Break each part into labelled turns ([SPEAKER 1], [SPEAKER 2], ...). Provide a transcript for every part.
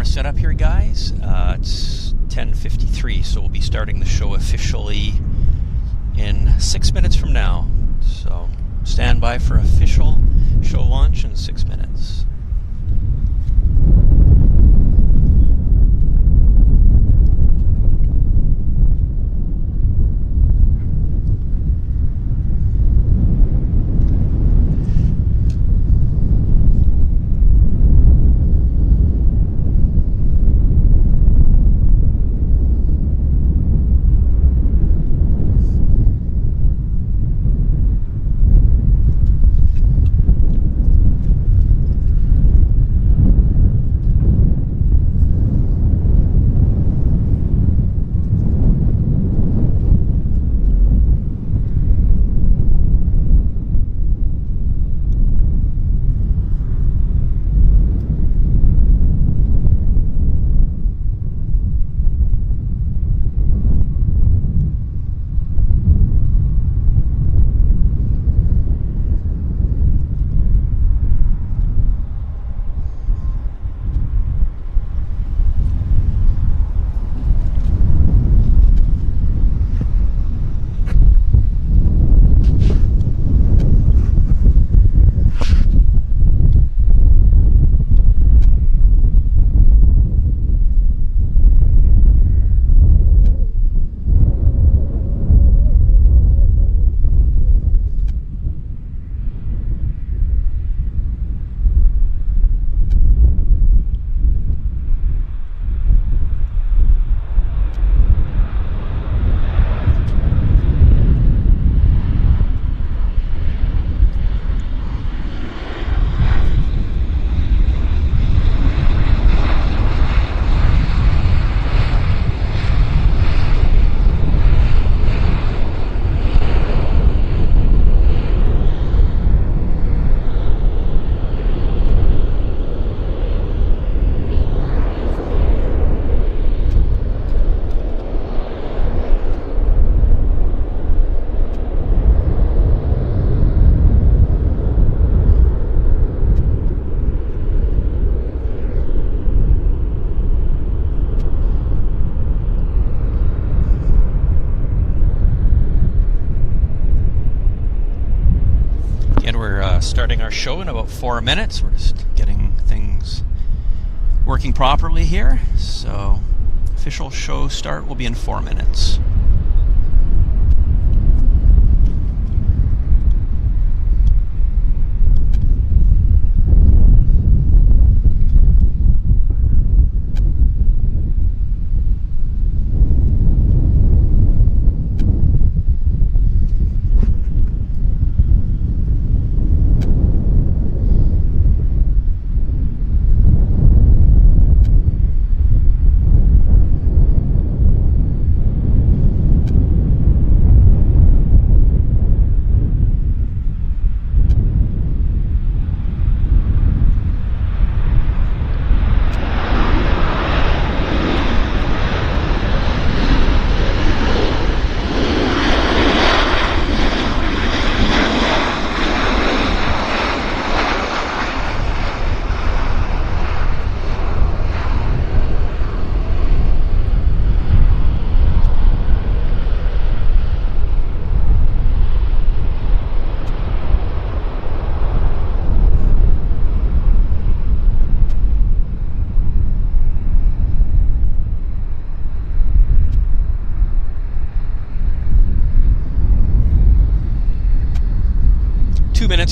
[SPEAKER 1] camera setup here, guys. It's 10:53, so we'll be starting the show officially in 6 minutes from now. So stand by for official show launch in 6 minutes. Starting our show in about 4 minutes. We're just getting things working properly here. So official show start will be in 4 minutes.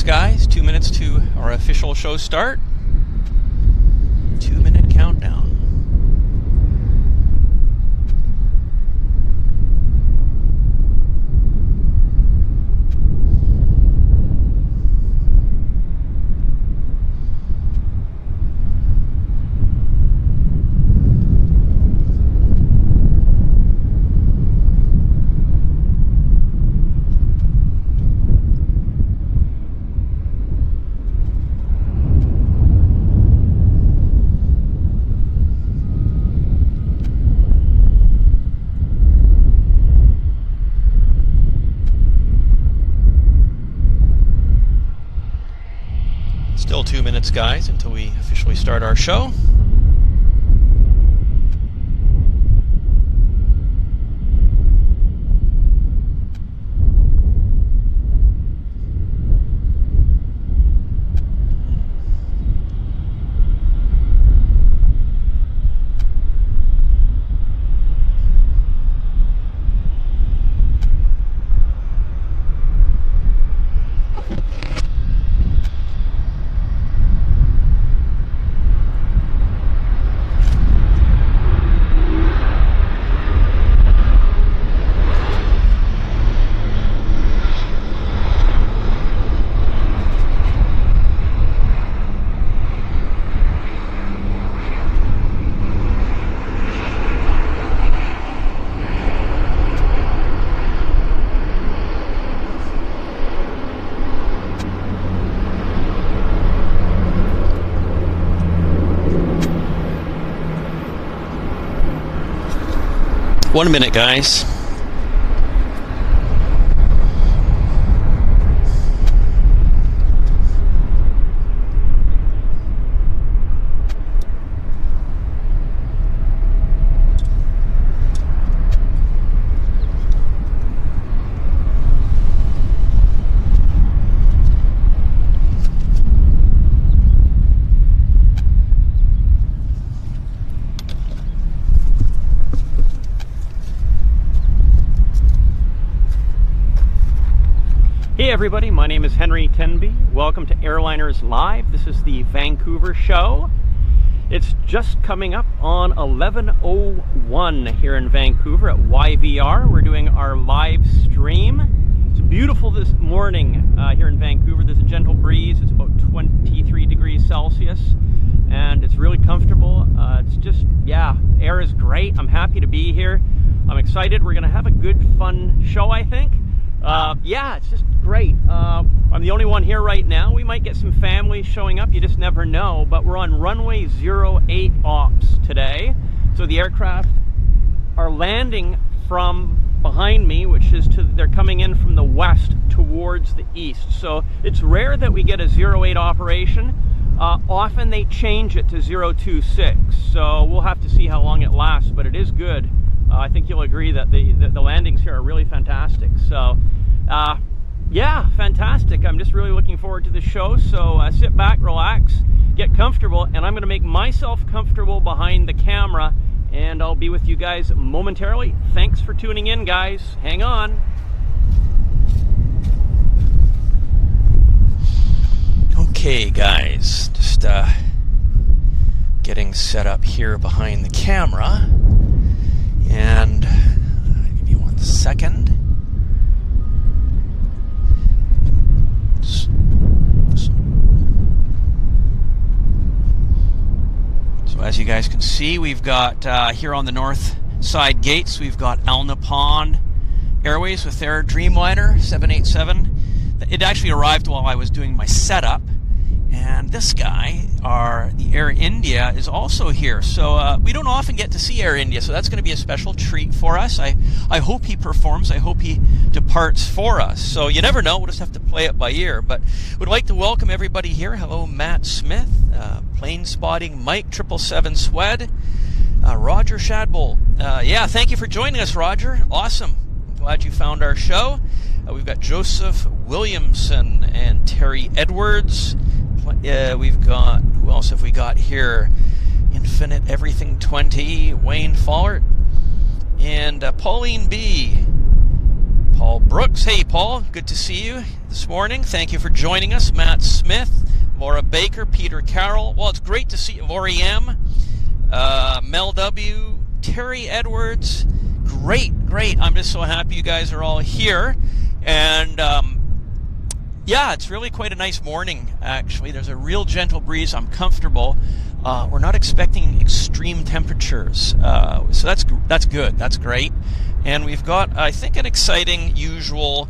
[SPEAKER 1] Guys, 2 minutes to our official show start. 2-minute countdown. Still 2 minutes, guys, until we officially start our show. 1 minute, guys.
[SPEAKER 2] Hey everybody, my name is Henry Tenby. Welcome to Airliners Live. This is the Vancouver show. It's just coming up on 11:01 here in Vancouver at YVR. We're doing our live stream. It's beautiful this morning here in Vancouver. There's a gentle breeze. It's about 23 degrees Celsius and it's really comfortable. It's just, yeah, air is great. I'm happy to be here. I'm excited. We're going to have a good, fun show, I think. Yeah, it's just great. I'm the only one here right now. We might get some families showing up, you just never know, but we're on runway 08 ops today. So the aircraft are landing from behind me, which is they're coming in from the west towards the east. So it's rare that we get a 08 operation. Often they change it to 026. So we'll have to see how long it lasts, but it is good. I think you'll agree that the landings here are really fantastic. So, yeah, fantastic. I'm just really looking forward to the show. So sit back, relax, get comfortable, and I'm going to make myself comfortable behind the camera, and I'll be with you guys momentarily. Thanks for tuning in, guys. Hang on.
[SPEAKER 1] Okay, guys, just getting set up here behind the camera. And I'll give you 1 second. So as you guys can see, we've got here on the north side gates, we've got Al Nippon Airways with their Dreamliner 787. It actually arrived while I was doing my setup. And this guy, the Air India, is also here. So we don't often get to see Air India, so that's going to be a special treat for us. I hope he performs. I hope he departs for us. So you never know. We'll just have to play it by ear. But would like to welcome everybody here. Hello, Matt Smith, Plane Spotting, Mike 777 Swed, Roger Shadbolt. Yeah, thank you for joining us, Roger. Awesome. I'm glad you found our show. We've got Joseph Williamson and Terry Edwards. We've got, who else have we got here? Infinite Everything 20, Wayne Follert, and Pauline B. Paul Brooks. Hey, Paul, good to see you this morning. Thank you for joining us. Matt Smith, Laura Baker, Peter Carroll. Well, it's great to see you. Lori M, Mel W, Terry Edwards. Great. I'm just so happy you guys are all here. And yeah, it's really quite a nice morning, actually. There's a real gentle breeze. I'm comfortable. We're not expecting extreme temperatures, so that's good. That's great. And we've got, I think, an exciting usual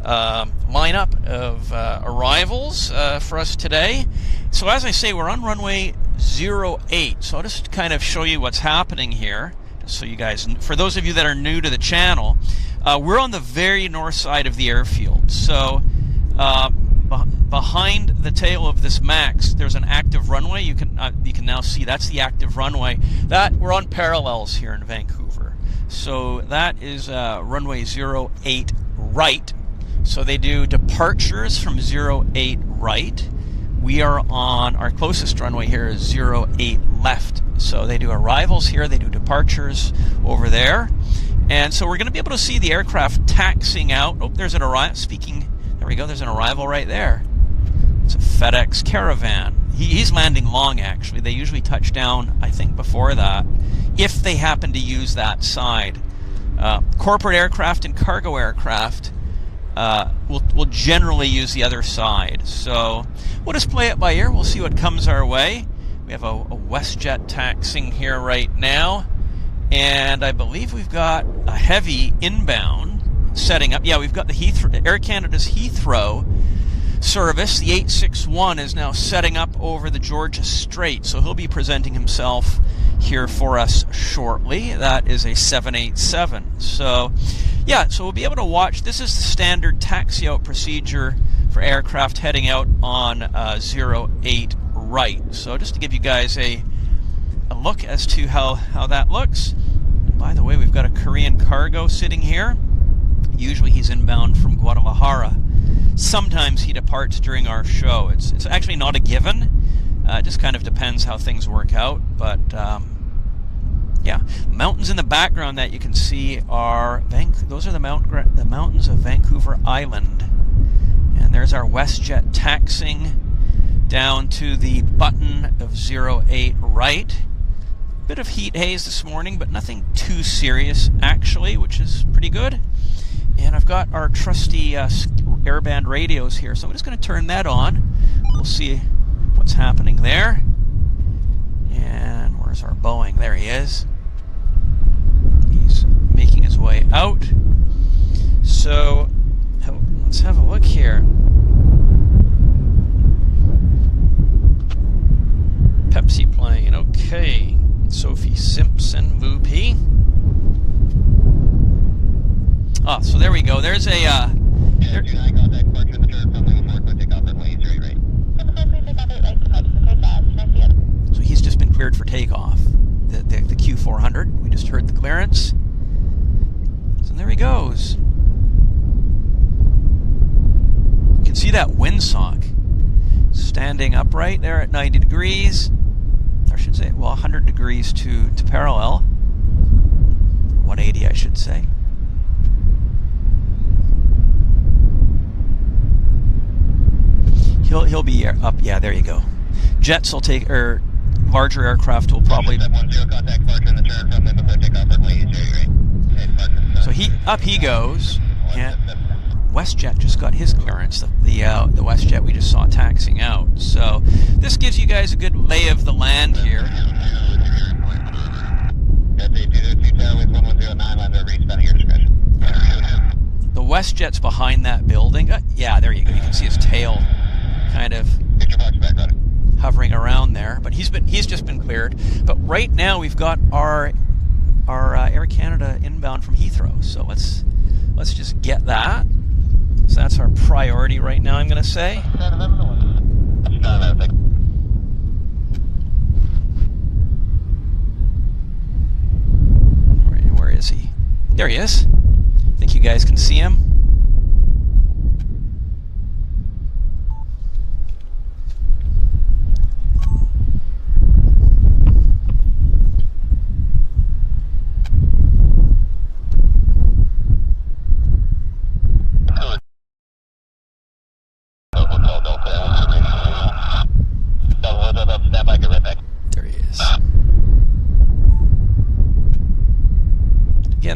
[SPEAKER 1] lineup of arrivals for us today. So as I say, we're on runway 08. So I'll just kind of show you what's happening here, just so you guys, for those of you that are new to the channel, we're on the very north side of the airfield. So behind the tail of this MAX, there's an active runway. You can now see that's the active runway. That we're on parallels here in Vancouver. So that is runway 08 right. So they do departures from 08 right. We are on our closest runway here is 08 left. So they do arrivals here. They do departures over there. And so we're going to be able to see the aircraft taxiing out. Oh, there's an arrival. There we go. There's an arrival right there. It's a FedEx Caravan. He's landing long, actually. They usually touch down, I think, before that, if they happen to use that side. Corporate aircraft and cargo aircraft will generally use the other side. So we'll just play it by ear. We'll see what comes our way. We have a Westjet taxiing here right now. And I believe we've got a heavy inbound setting up. Yeah, we've got the Air Canada's Heathrow service. The 861 is now setting up over the Georgia Strait, so he'll be presenting himself here for us shortly. That is a 787. So, yeah, so we'll be able to watch. This is the standard taxi out procedure for aircraft heading out on 08 right. So just to give you guys a look as to how that looks. By the way, we've got a Korean cargo sitting here. Usually he's inbound from Guadalajara. Sometimes he departs during our show. It's actually not a given. It just kind of depends how things work out. But yeah, mountains in the background that you can see are those are the mountains of Vancouver Island. And there's our Westjet taxiing down to the button of 08 right. Bit of heat haze this morning, but nothing too serious actually, which is pretty good. And I've got our trusty airband radios here, so I'm just going to turn that on. We'll see what's happening there. And where's our Boeing? There he is. He's making his way out. So let's have a look here. Pepsi playing, okay. Sophie Simpson, Voopy. Ah, so there we go. There's a so he's just been cleared for takeoff. The Q400. We just heard the clearance. So there he goes. You can see that windsock standing upright there at 90 degrees. I should say, well, 100 degrees to parallel. 180, I should say. He'll be up. Yeah, there you go. Jets will take, or larger aircraft will probably. So he goes. And Westjet just got his clearance. The Westjet we just saw taxiing out. So this gives you guys a good lay of the land here. The Westjet's behind that building. Yeah, there you go. You can see his tail kind of hovering around there. But he's just been cleared. But right now we've got our Air Canada inbound from Heathrow. So let's just get that. So that's our priority right now, I'm going to say. Where is he? There he is. I think you guys can see him.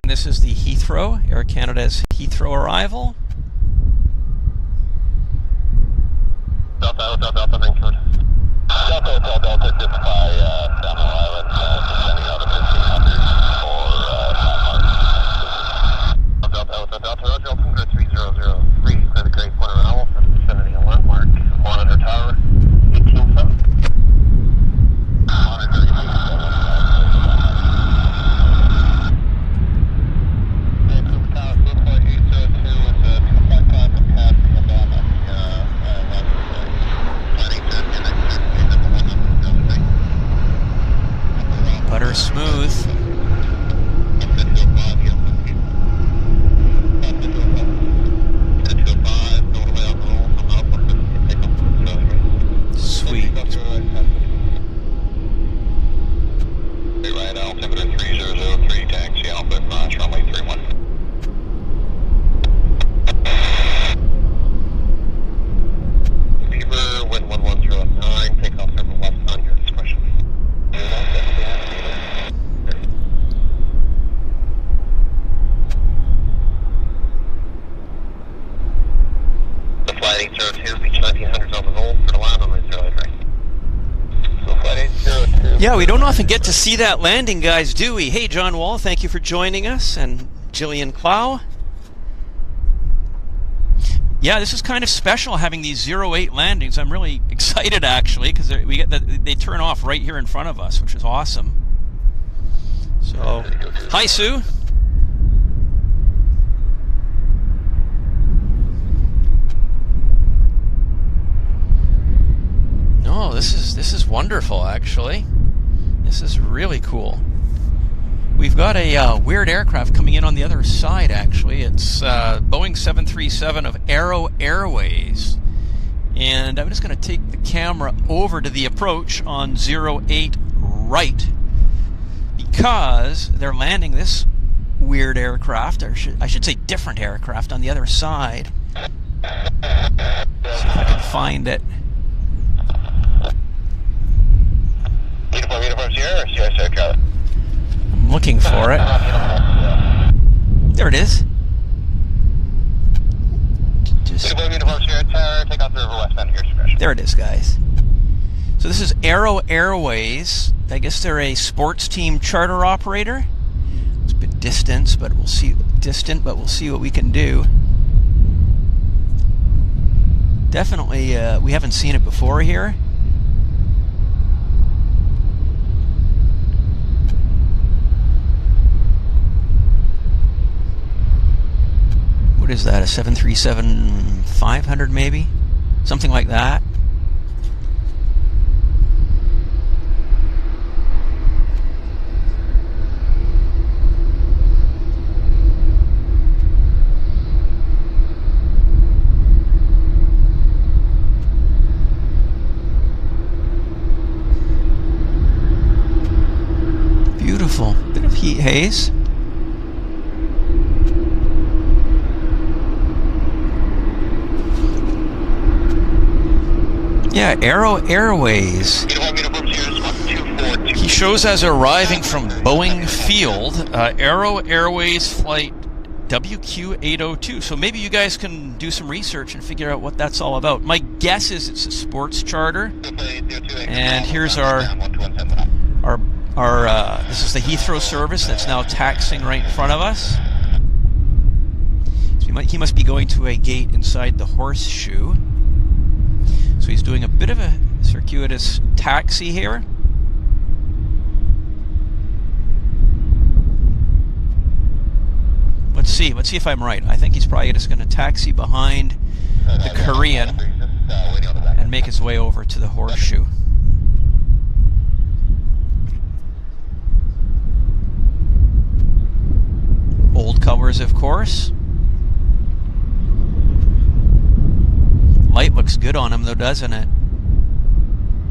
[SPEAKER 1] This is the Heathrow, Air Canada's Heathrow arrival.
[SPEAKER 3] Delta Vancouver. Delta, just by Staten Island, descending out of 1500 for Delta, Roger, Vancouver 3003, clear the Great Point Renewal for the vicinity of landmark, monitor tower, 18-7. Monitor 18-7.
[SPEAKER 1] Butter smooth. Sweet.
[SPEAKER 3] Right, altimeter 3003, taxi Alpha, runway 31. Beaver, wind 1109, takeoff over west on your discretion. The flight 802, beach 1900s on the roll for the land on the 08 right. So flight 802.
[SPEAKER 1] Yeah, we don't often get to see that landing, guys, do we? Hey, John Wall, thank you for joining us, and Jillian Clow. Yeah, this is kind of special having these 08 landings. I'm really excited actually because they turn off right here in front of us, which is awesome. So, hi Sue. No, this is wonderful actually. This is really cool. We've got a weird aircraft coming in on the other side actually. It's Boeing 737 of Aero Airways. And I'm just going to take the camera over to the approach on 08 right, because they're landing this weird aircraft, or I should say different aircraft, on the other side. See if I can find it. I'm looking for it. There it is. There it is, guys. So this is Aero Airways. I guess they're a sports team charter operator. It's a bit distant, but we'll see what we can do. Definitely, we haven't seen it before here. What is that, a 737-500 maybe? Something like that. Beautiful. Bit of heat haze. Yeah, Aero Airways. He shows as arriving from Boeing Field, Aero Airways flight WQ802. So maybe you guys can do some research and figure out what that's all about. My guess is it's a sports charter. And here's our this is the Heathrow service that's now taxiing right in front of us. So he must be going to a gate inside the horseshoe. So he's doing a bit of a circuitous taxi here. Let's see if I'm right. I think he's probably just going to taxi behind the Korean and make his way over to the horseshoe. Old colors, of course. Light looks good on him though, doesn't it?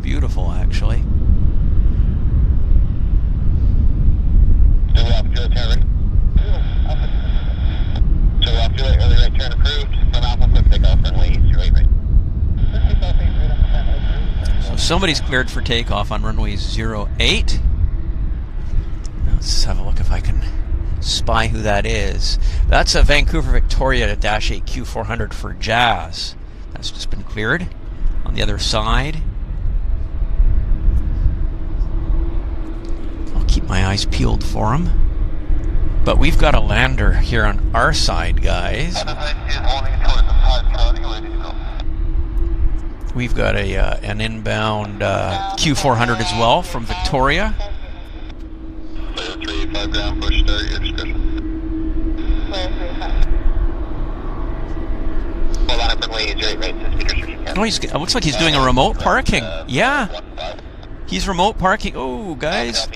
[SPEAKER 1] Beautiful, actually. So somebody's cleared for takeoff on runway 08. Let's have a look if I can spy who that is. That's a Vancouver Victoria -8 Q400 for Jazz. That's just been cleared on the other side. I'll keep my eyes peeled for him. But we've got a lander here on our side, guys. We've got an inbound Q400 as well from Victoria.
[SPEAKER 3] 385 ground push start, your discretion.
[SPEAKER 1] Oh, it looks like he's doing a remote parking. Yeah. He's remote parking. Oh, guys.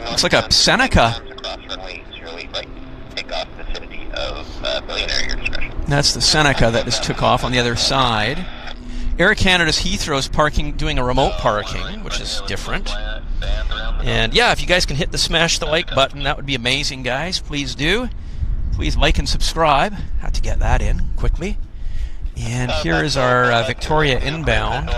[SPEAKER 1] Looks like a Seneca. That's the Seneca that just took off on the other side. Air Canada's Heathrow's parking, doing a remote parking, which is different. And yeah, if you guys can hit the smash the like button, that would be amazing, guys. Please do. Please like and subscribe. Had to get that in quickly. And here is our Victoria inbound.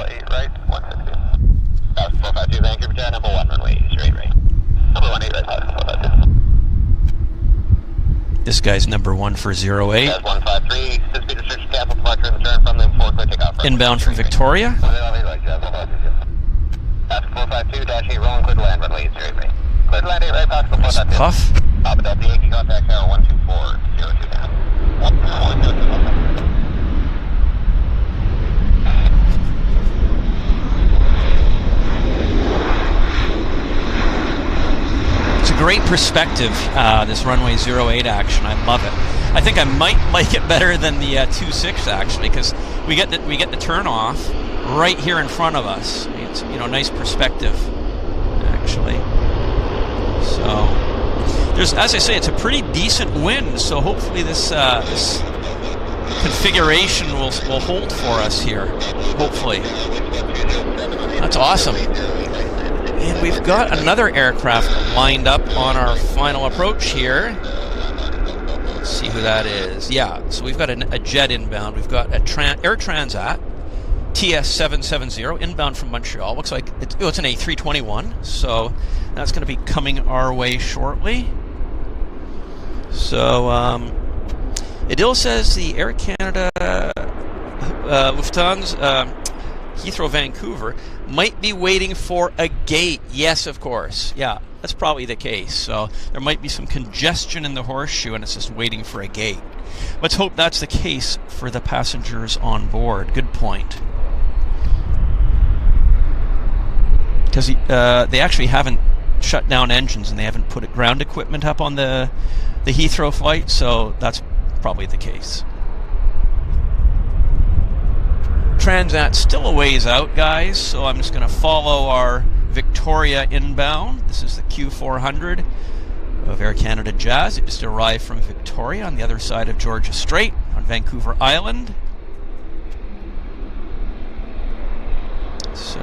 [SPEAKER 1] This guy's number 1 for 08. Inbound from Victoria. That's Puff. great perspective, this runway 08 action. I love it. I think I might like it better than the 26 actually, because we get the turn off right here in front of us. It's, you know, nice perspective actually. So there's, as I say, it's a pretty decent wind. So hopefully this this configuration will hold for us here. Hopefully, that's awesome. And we've got another aircraft lined up on our final approach here. Let's see who that is. Yeah, so we've got a jet inbound. We've got a Air Transat TS770 inbound from Montreal. Looks like it's an A321, so that's going to be coming our way shortly. So it still says the Air Canada Lufthansa Heathrow Vancouver might be waiting for a gate. Yes, of course. Yeah, that's probably the case. So there might be some congestion in the horseshoe and it's just waiting for a gate. Let's hope that's the case for the passengers on board. Good point. Because they actually haven't shut down engines and they haven't put ground equipment up on the Heathrow flight, so that's probably the case. Transat's still a ways out, guys, so I'm just going to follow our Victoria inbound. This is the Q400 of Air Canada Jazz. It just arrived from Victoria on the other side of Georgia Strait on Vancouver Island. So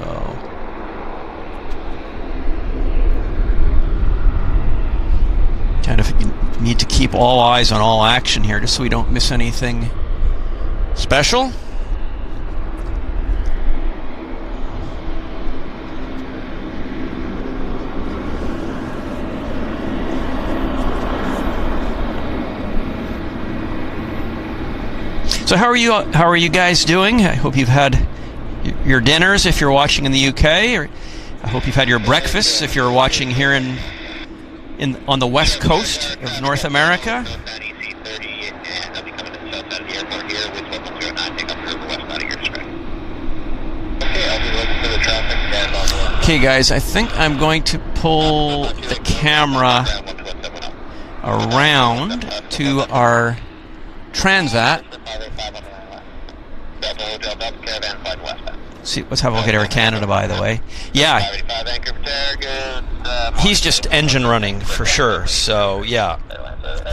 [SPEAKER 1] kind of need to keep all eyes on all action here just so we don't miss anything special. So how are you guys doing? I hope you've had your dinners if you're watching in the UK, or I hope you've had your breakfasts if you're watching here on the west coast of North America. Okay guys, I think I'm going to pull the camera around to our Transat. See, let's have a look at Air Canada, by the way. Yeah, he's just engine running for sure. So yeah,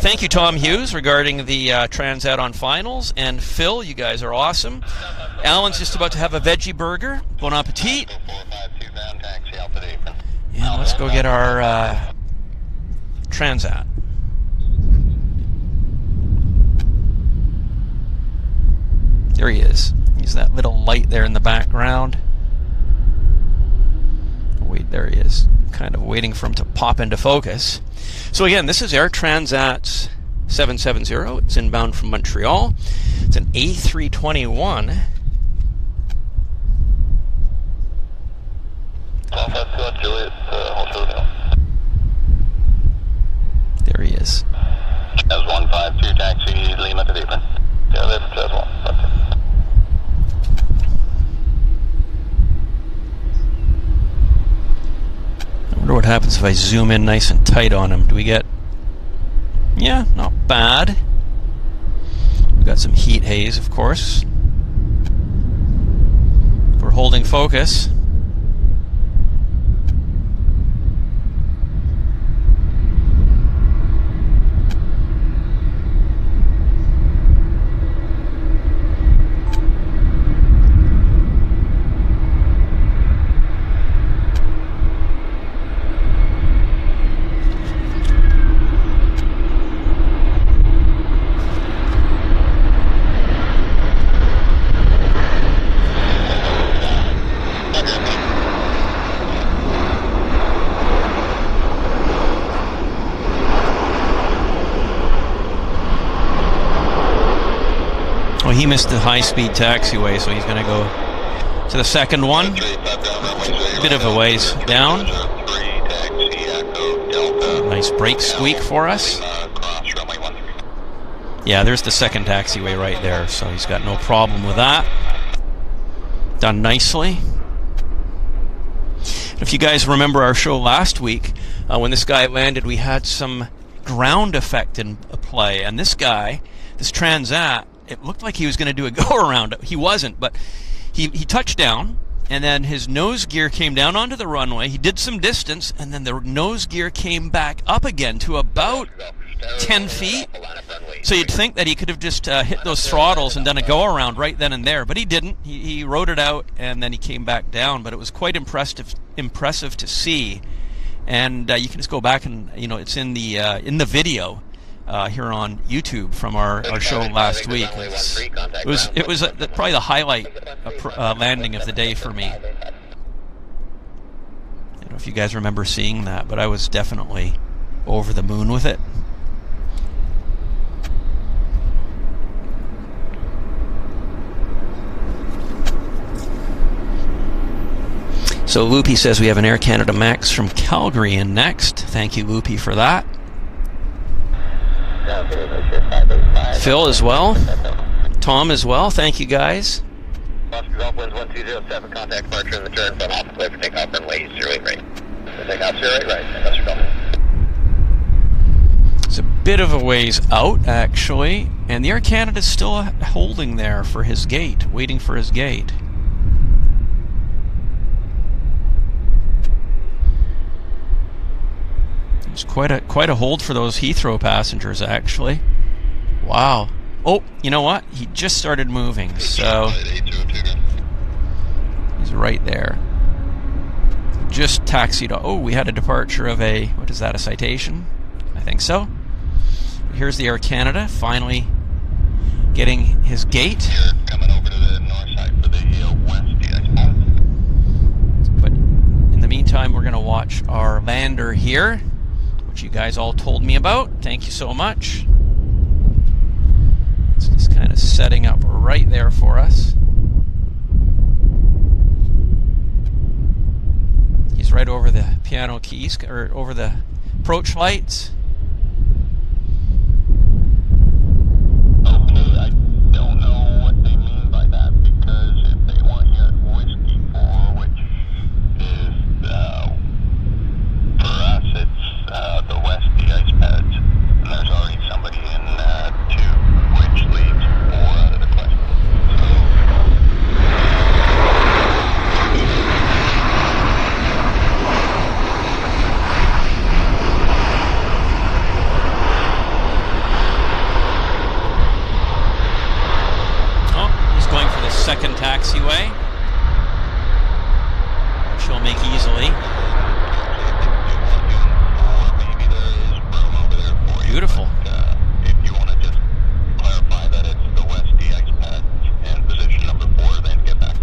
[SPEAKER 1] thank you, Tom Hughes, regarding the Transat on finals. And Phil, you guys are awesome. Alan's just about to have a veggie burger. Bon appetit. And let's go get our Transat. There he is. He's that little light there in the background. Wait, there he is. Kind of waiting for him to pop into focus. So again, this is Air Transat 770. It's inbound from Montreal. It's an A321. There he is.
[SPEAKER 3] As 152 taxi Lima to Deepman. Yeah, that's one.
[SPEAKER 1] I wonder what happens if I zoom in nice and tight on him. Do we get... Yeah, not bad. We've got some heat haze, of course. We're holding focus. He missed the high-speed taxiway, so he's going to go to the second one. A bit of a ways down. Nice brake squeak for us. Yeah, there's the second taxiway right there, so he's got no problem with that. Done nicely. If you guys remember our show last week, when this guy landed, we had some ground effect in play. And this guy, this Transat, it looked like he was going to do a go-around. He wasn't, but he touched down, and then his nose gear came down onto the runway. He did some distance, and then the nose gear came back up again to about 10 feet. So you'd think that he could have just hit those throttles and done a go-around right then and there, but he didn't. He rode it out, and then he came back down. But it was quite impressive to see. And you can just go back and, you know, it's in the video here on YouTube from our show last week. It was probably the highlight landing of the day for me. I don't know if you guys remember seeing that, but I was definitely over the moon with it. So Loopy says we have an Air Canada Max from Calgary in next. Thank you, Loopy, for that. Phil as well. Tom as well. Thank you, guys.
[SPEAKER 3] Oscar Golf winds 1207, contact departure in the turn, but off clear for takeoff runway 08 right. Takeoff 08 right, Oscar Golf.
[SPEAKER 1] It's a bit of a ways out, actually, and the Air Canada is still holding there for his gate, waiting for his gate. It's quite a hold for those Heathrow passengers, actually. Wow. Oh, you know what? He just started moving, so he's right there. Just taxied. Oh, we had a departure of a, what is that, a citation? I think so. Here's the Air Canada, finally getting his gate.
[SPEAKER 3] You're coming over to the north side for the west, I suppose.
[SPEAKER 1] But in the meantime, we're going to watch our lander here, which you guys all told me about. Thank you so much. It's just kind of setting up right there for us. He's right over the piano keys, or over the approach lights.
[SPEAKER 3] Okay, I don't know what they mean by that, because if they want you at Whiskey 4, which is, for us, it's the west, the ice pads, and there's already somebody in 2, which leaves 4 out of the question.
[SPEAKER 1] Oh, he's going for the second taxiway, which he'll make easily. Beautiful.
[SPEAKER 3] If you want to just clarify that it's the west ice pad and position number 4, then get back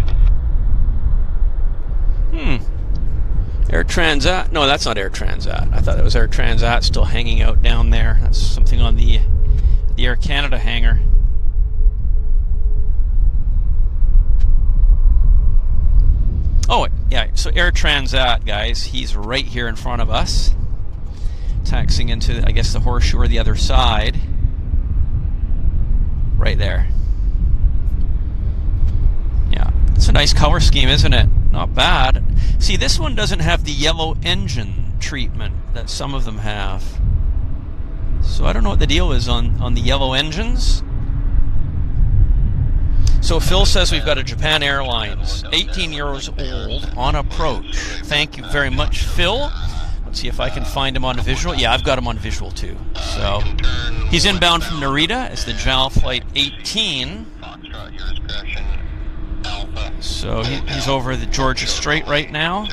[SPEAKER 3] to me.
[SPEAKER 1] Air Transat. No, that's not Air Transat. I thought it was Air Transat still hanging out down there. That's something on the Air Canada hangar. Oh, yeah. So Air Transat, guys, he's right here in front of us. Taxiing into, I guess, the horseshoe or the other side. Right there. Yeah, it's a nice color scheme, isn't it? Not bad. See, this one doesn't have the yellow engine treatment that some of them have. So I don't know what the deal is on the yellow engines. So Phil says we've got a Japan Airlines, 18 years old, on approach. Thank you very much, Phil. Let's see if I can find him on visual. Yeah, I've got him on visual too. So he's inbound from Narita. It's the JAL Flight 18. So he's over the Georgia Strait right now.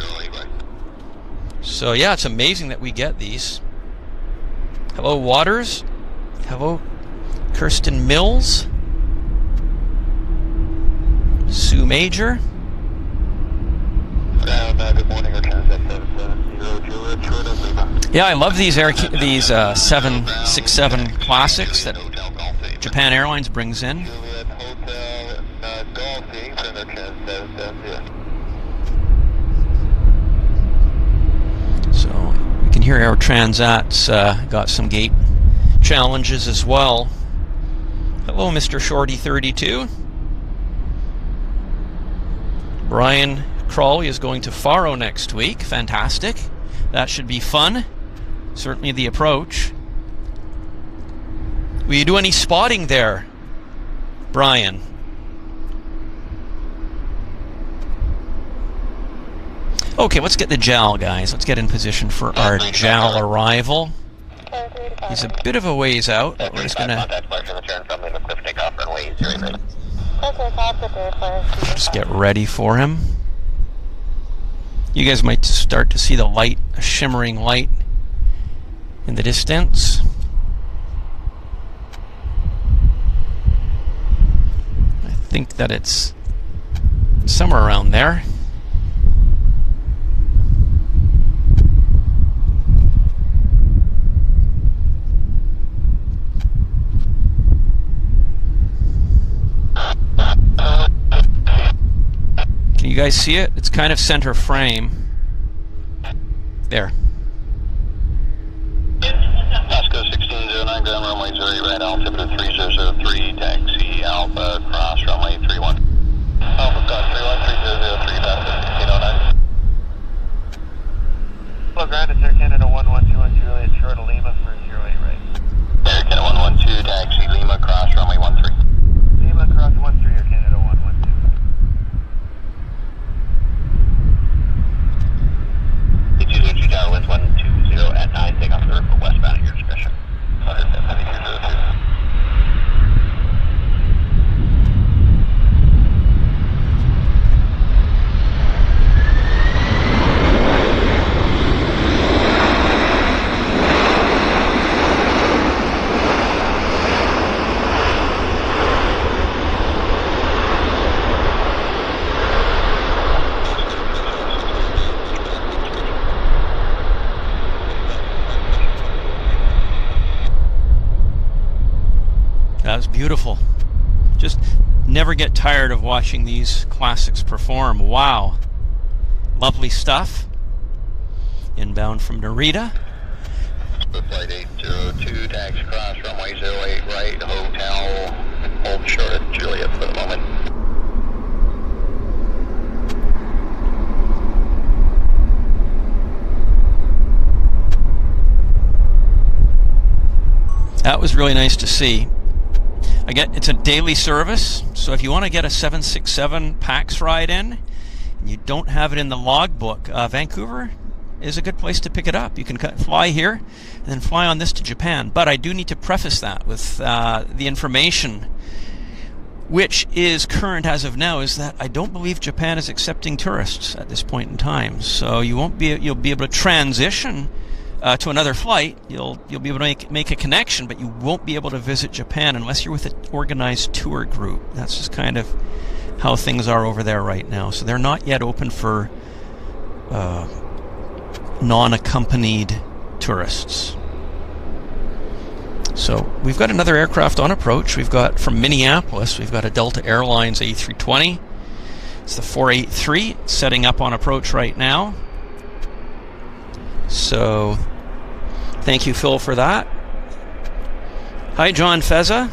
[SPEAKER 1] So yeah, it's amazing that we get these. Hello, Waters. Hello, Kirsten Mills. Sue Major.
[SPEAKER 3] Good morning,
[SPEAKER 1] yeah, I love these 767 classics that Japan Airlines brings in. So we can hear Air Transat's got some gate challenges as well. Hello, Mr. Shorty 32. Brian Crawley is going to Faro next week. Fantastic. That should be fun. Certainly the approach. Will you do any spotting there, Brian? Okay, let's get the JAL, guys. Let's get in position for our JAL arrival. He's a bit of a ways out, but we're just going to just get ready for him. You guys might start to see the light, a shimmering light in the distance. I think that it's somewhere around there. Can you guys see it? It's kind of center frame. There.
[SPEAKER 3] Oscar 1609, ground runway 08, right, altimeter 3003, taxi Alpha, cross runway 31. Alpha, cross 31303, fast 1509. Hello, ground, it's Air Canada 112 Juliet, short of Lima for 08, right. Air Canada 112, taxi Lima, cross runway 13. Lima, cross 13, Air Canada 112. Tower with 120 at 9, take off the for westbound at your discretion. 100,
[SPEAKER 1] That was beautiful. Just never get tired of watching these classics perform. Wow. Lovely stuff. Inbound from Narita.
[SPEAKER 3] Flight 802, taxi cross, runway 08, right, hotel, hold short at Juliet for the moment.
[SPEAKER 1] That was really nice to see. It's a daily service, so if you want to get a 767 PAX ride in, and you don't have it in the logbook, Vancouver is a good place to pick it up. You can fly here and then fly on this to Japan. But I do need to preface that with the information, which is current as of now, is that I don't believe Japan is accepting tourists at this point in time. So you'll be able to transition to another flight. You'll be able to make a connection, but you won't be able to visit Japan unless you're with an organized tour group. That's just kind of how things are over there right now. So they're not yet open for non-accompanied tourists. So we've got another aircraft on approach. We've got from Minneapolis, we've got a Delta Airlines A340. It's the 483 setting up on approach right now. So thank you, Phil, for that. Hi, John Feza.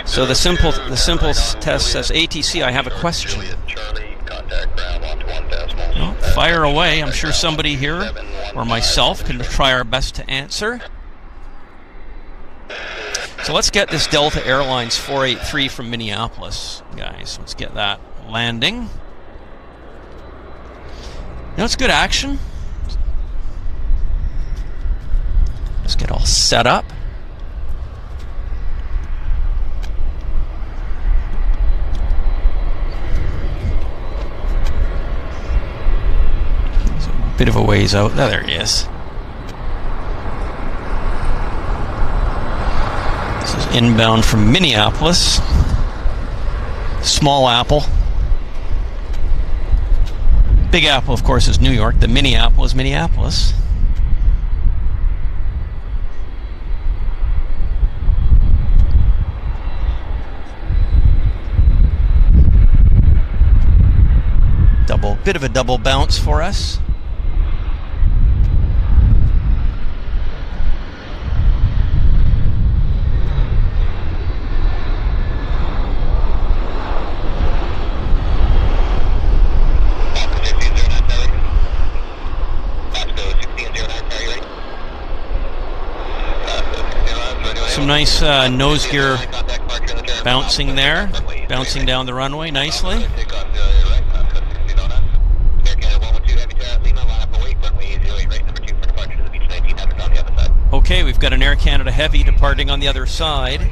[SPEAKER 1] So the simple test says, ATC, I have a question. Well, fire away. I'm sure somebody here or myself can try our best to answer. So let's get this Delta Airlines 483 from Minneapolis, guys. Let's get that landing. It's good action. Let's get all set up. He's a bit of a ways out. Oh, there he is. This is inbound from Minneapolis. Small Apple. Big Apple, of course, is New York. The Mini Apple is Minneapolis. Bit of a double bounce for us. nice nose gear bouncing there, bouncing down the runway nicely. Okay, we've got an Air Canada Heavy departing on the other side.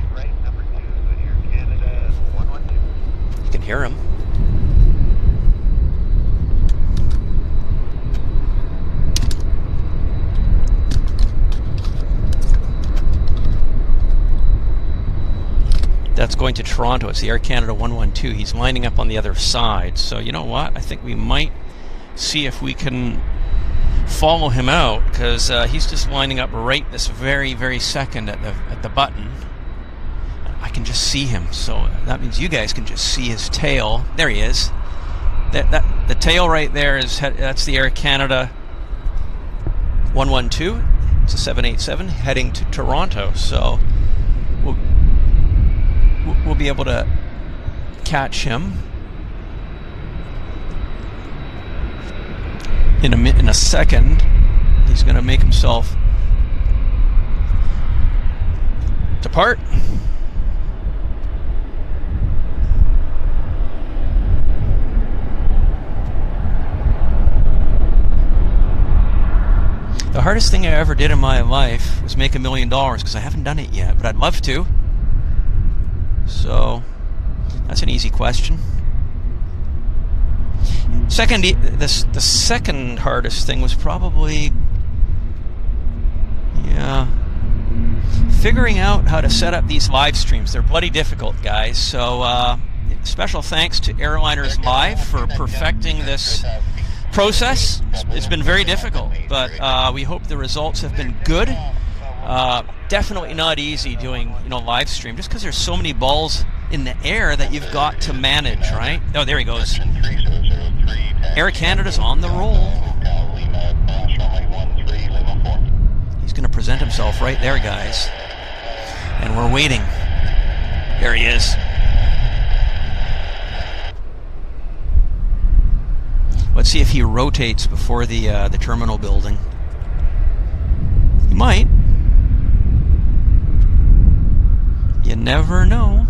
[SPEAKER 1] You can hear him. That's going to Toronto. It's the Air Canada 112. He's lining up on the other side. So you know what? I think we might see if we can follow him out, because he's just lining up right this very, very second at the button. I can just see him, so that means you guys can just see his tail. There he is. The tail right there that's the Air Canada 112. It's a 787 heading to Toronto. So we'll be able to catch him in a second. He's going to make himself depart. The hardest thing I ever did in my life was make $1 million, because I haven't done it yet, but I'd love to. So that's an easy question. The second hardest thing was probably, figuring out how to set up these live streams. They're bloody difficult, guys. So special thanks to Airliners Live for perfecting this process. It's been very difficult, but we hope the results have been good. Definitely not easy doing, live stream, just because there's so many balls in the air that you've got to manage, right? Oh, there he goes. Air Canada's on the roll. He's going to present himself right there, guys. And we're waiting. There he is. Let's see if he rotates before the terminal building. He might. You never know.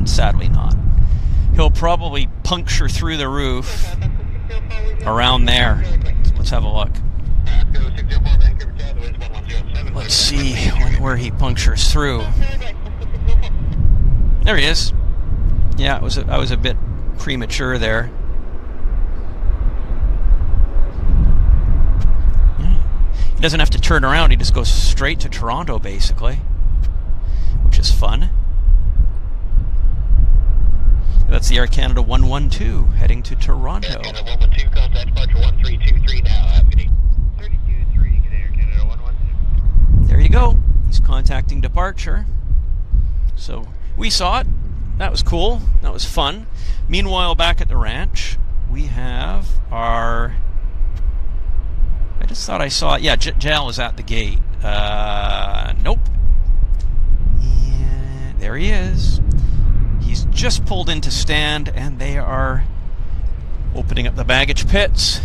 [SPEAKER 1] Sadly not. He'll probably puncture through the roof around there. Let's have a look. Let's see where he punctures through. There he is. Yeah, I was a bit premature there. He doesn't have to turn around, he just goes straight to Toronto, basically, which is fun. That's the Air Canada 112 heading to Toronto.
[SPEAKER 3] Air Canada 112, contact departure 1323 now. Have a good day. 32-3, good Air Canada 112.
[SPEAKER 1] There you go. He's contacting departure. So we saw it. That was cool. That was fun. Meanwhile, back at the ranch, we have our... I just thought I saw it. Yeah, Jal is at the gate. Nope. Yeah, there he is. He's just pulled into stand, and they are opening up the baggage pits.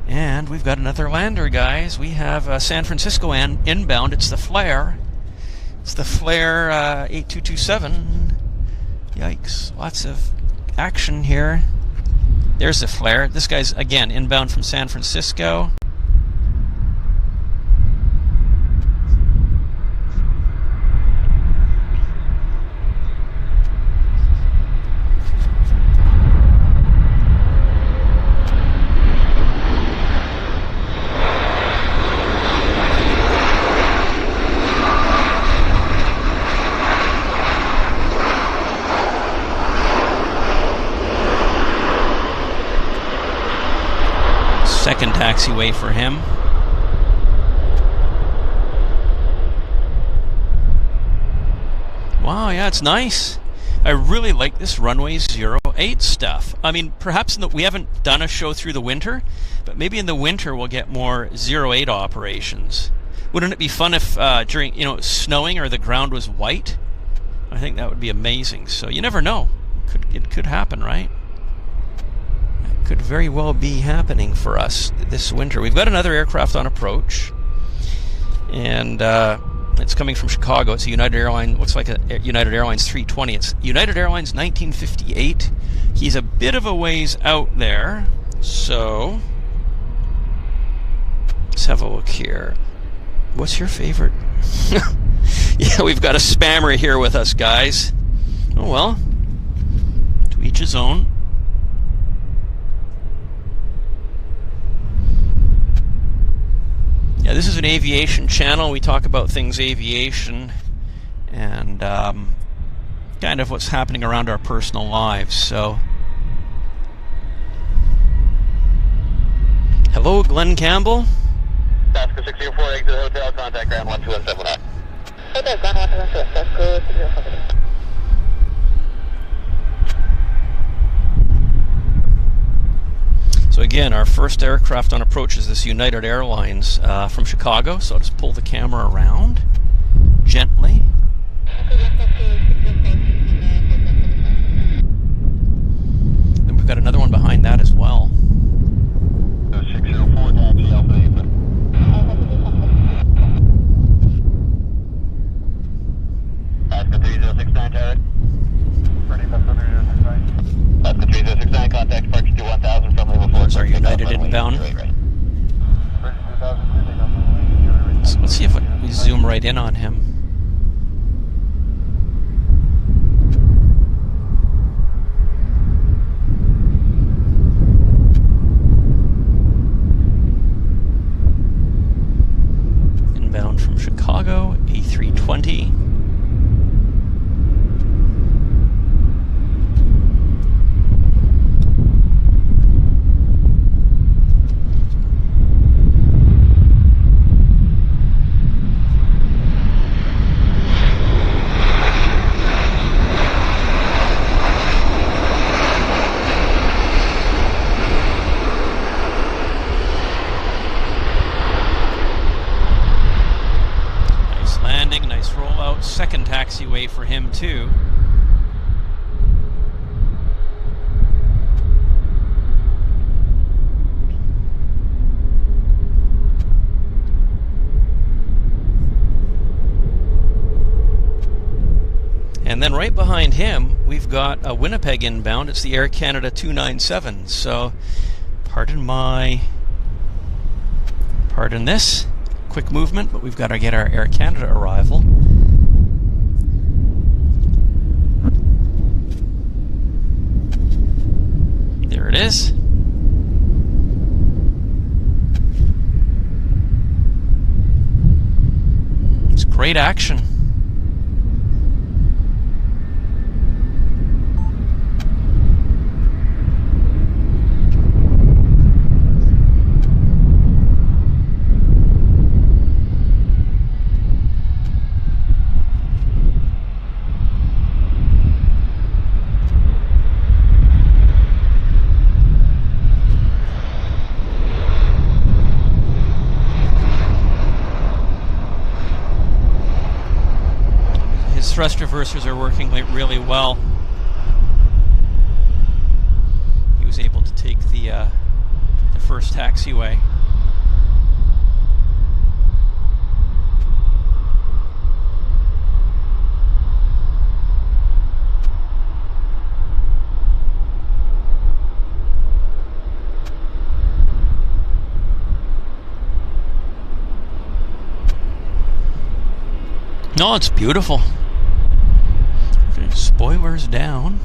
[SPEAKER 1] And we've got another lander, guys. We have San Francisco inbound. It's the Flare. It's the Flare 8227. Yikes. Lots of action here. There's the Flare. This guy's, again, inbound from San Francisco. Second taxiway for him. Wow, yeah, it's nice. I really like this runway 08 stuff. I mean, perhaps we haven't done a show through the winter, but maybe in the winter we'll get more 08 operations. Wouldn't it be fun if during, snowing or the ground was white? I think that would be amazing. So you never know. It could happen, right? could very well be happening for us this winter. We've got another aircraft on approach, and it's coming from Chicago. It's a United Airlines, looks like a United Airlines 320. It's United Airlines 1958. He's a bit of a ways out there, so let's have a look here. What's your favorite? Yeah, we've got a spammer here with us, guys. Oh well, to each his own. Yeah, this is an aviation channel. We talk about things aviation and kind of what's happening around our personal lives. So, hello, Glenn Campbell.
[SPEAKER 3] Alaska 604, exit hotel, contact ground 1279.
[SPEAKER 4] Hotel ground 1279, that's good.
[SPEAKER 1] So again, our first aircraft on approach is this United Airlines from Chicago. So I'll just pull the camera around gently. And we've got another one behind that as well.
[SPEAKER 3] 604, taxi Alpha 8. Alaska 3069, Tarek. Ready, Alaska 3069. Alaska 3069, contact departure to 1000 from level 4.
[SPEAKER 1] There's our United inbound. So let's see if we zoom right in on him. Inbound from Chicago, A320. Second taxiway for him too. And then right behind him we've got a Winnipeg inbound. It's the Air Canada 297. So pardon this quick movement, but we've got to get our Air Canada arrival. There it is. It's great action. Thrust reversers are working really well. He was able to take the first taxiway. No, it's beautiful. Spoilers down.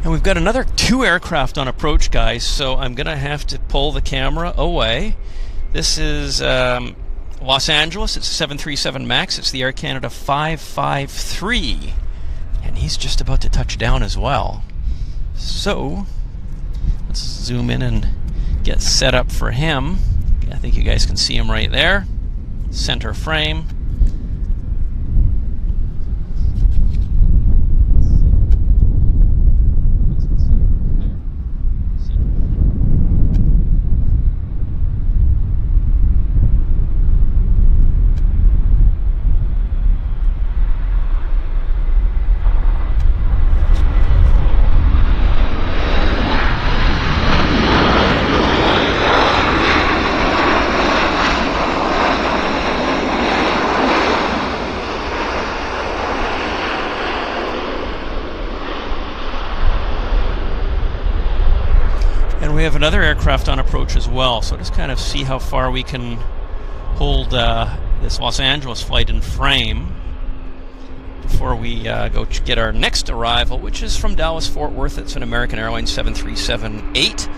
[SPEAKER 1] And we've got another 2 aircraft on approach, guys, so I'm going to have to pull the camera away. This is Los Angeles. It's a 737 MAX. It's the Air Canada 553. And he's just about to touch down as well. So let's zoom in and get set up for him. I think you guys can see him right there. Center frame. have another aircraft on approach as well, so just kind of see how far we can hold this Los Angeles flight in frame before we go get our next arrival, which is from Dallas-Fort Worth. It's an American Airlines 737-8.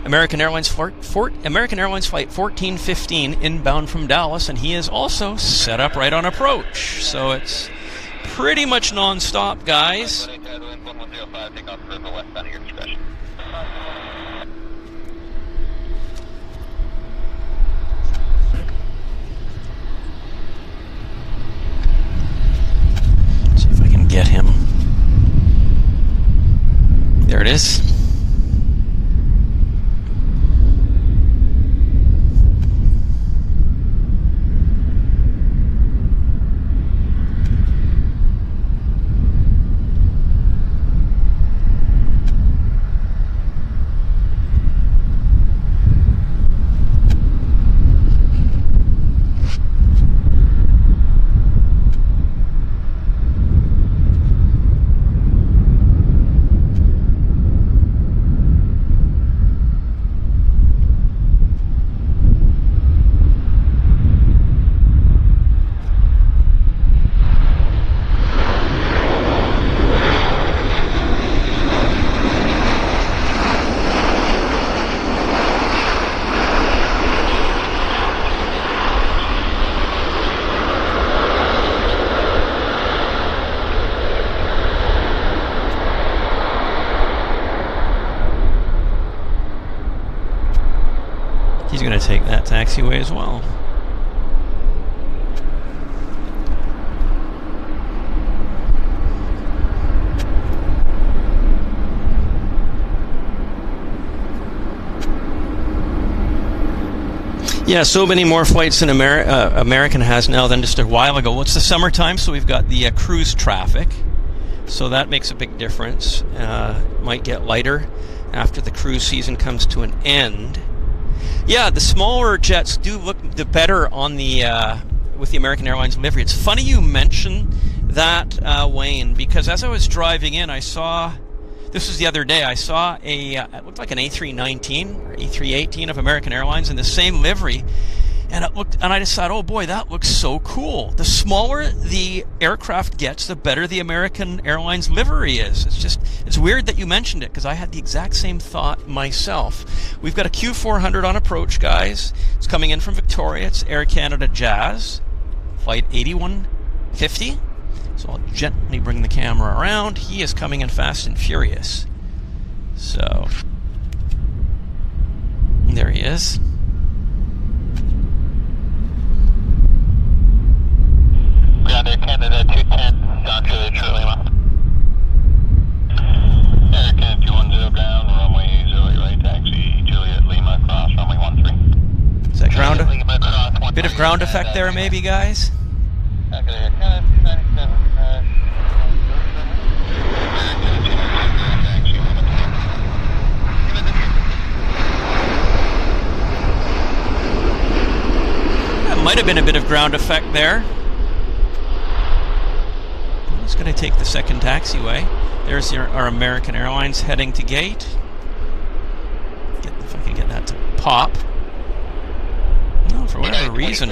[SPEAKER 1] American Airlines flight 1415 inbound from Dallas, and he is also set up right on approach. So it's pretty much non-stop, guys. See if I can get him. There it is. He's going to take that taxiway as well. Yeah, so many more flights than American has now than just a while ago. Well, it's the summertime, so we've got the cruise traffic. So that makes a big difference. Might get lighter after the cruise season comes to an end. Yeah, the smaller jets do look better on the with the American Airlines livery. It's funny you mention that, Wayne, because as I was driving in, I saw, this was the other day, I saw it looked like an A319 or A318 of American Airlines in the same livery, and I just thought, oh boy, that looks so cool. The smaller the aircraft gets, the better the American Airlines livery is. It's weird that you mentioned it, because I had the exact same thought myself. We've got a Q400 on approach, guys. It's coming in from Victoria. It's Air Canada Jazz, flight 8150. So I'll gently bring the camera around. He is coming in fast and furious. So, there he is.
[SPEAKER 3] Ground Air Canada 210, Don Juliet, Charlie Lima. Air Canada 210, ground, runway 08 right, taxi, Juliet Lima, cross, runway 13.
[SPEAKER 1] Is that ground? A bit of ground effect there, maybe, guys?
[SPEAKER 3] Air Canada 297,
[SPEAKER 1] That might have been a bit of ground effect there. It's going to take the second taxiway. There's our American Airlines heading to gate. If I can get that to pop. No, for whatever reason.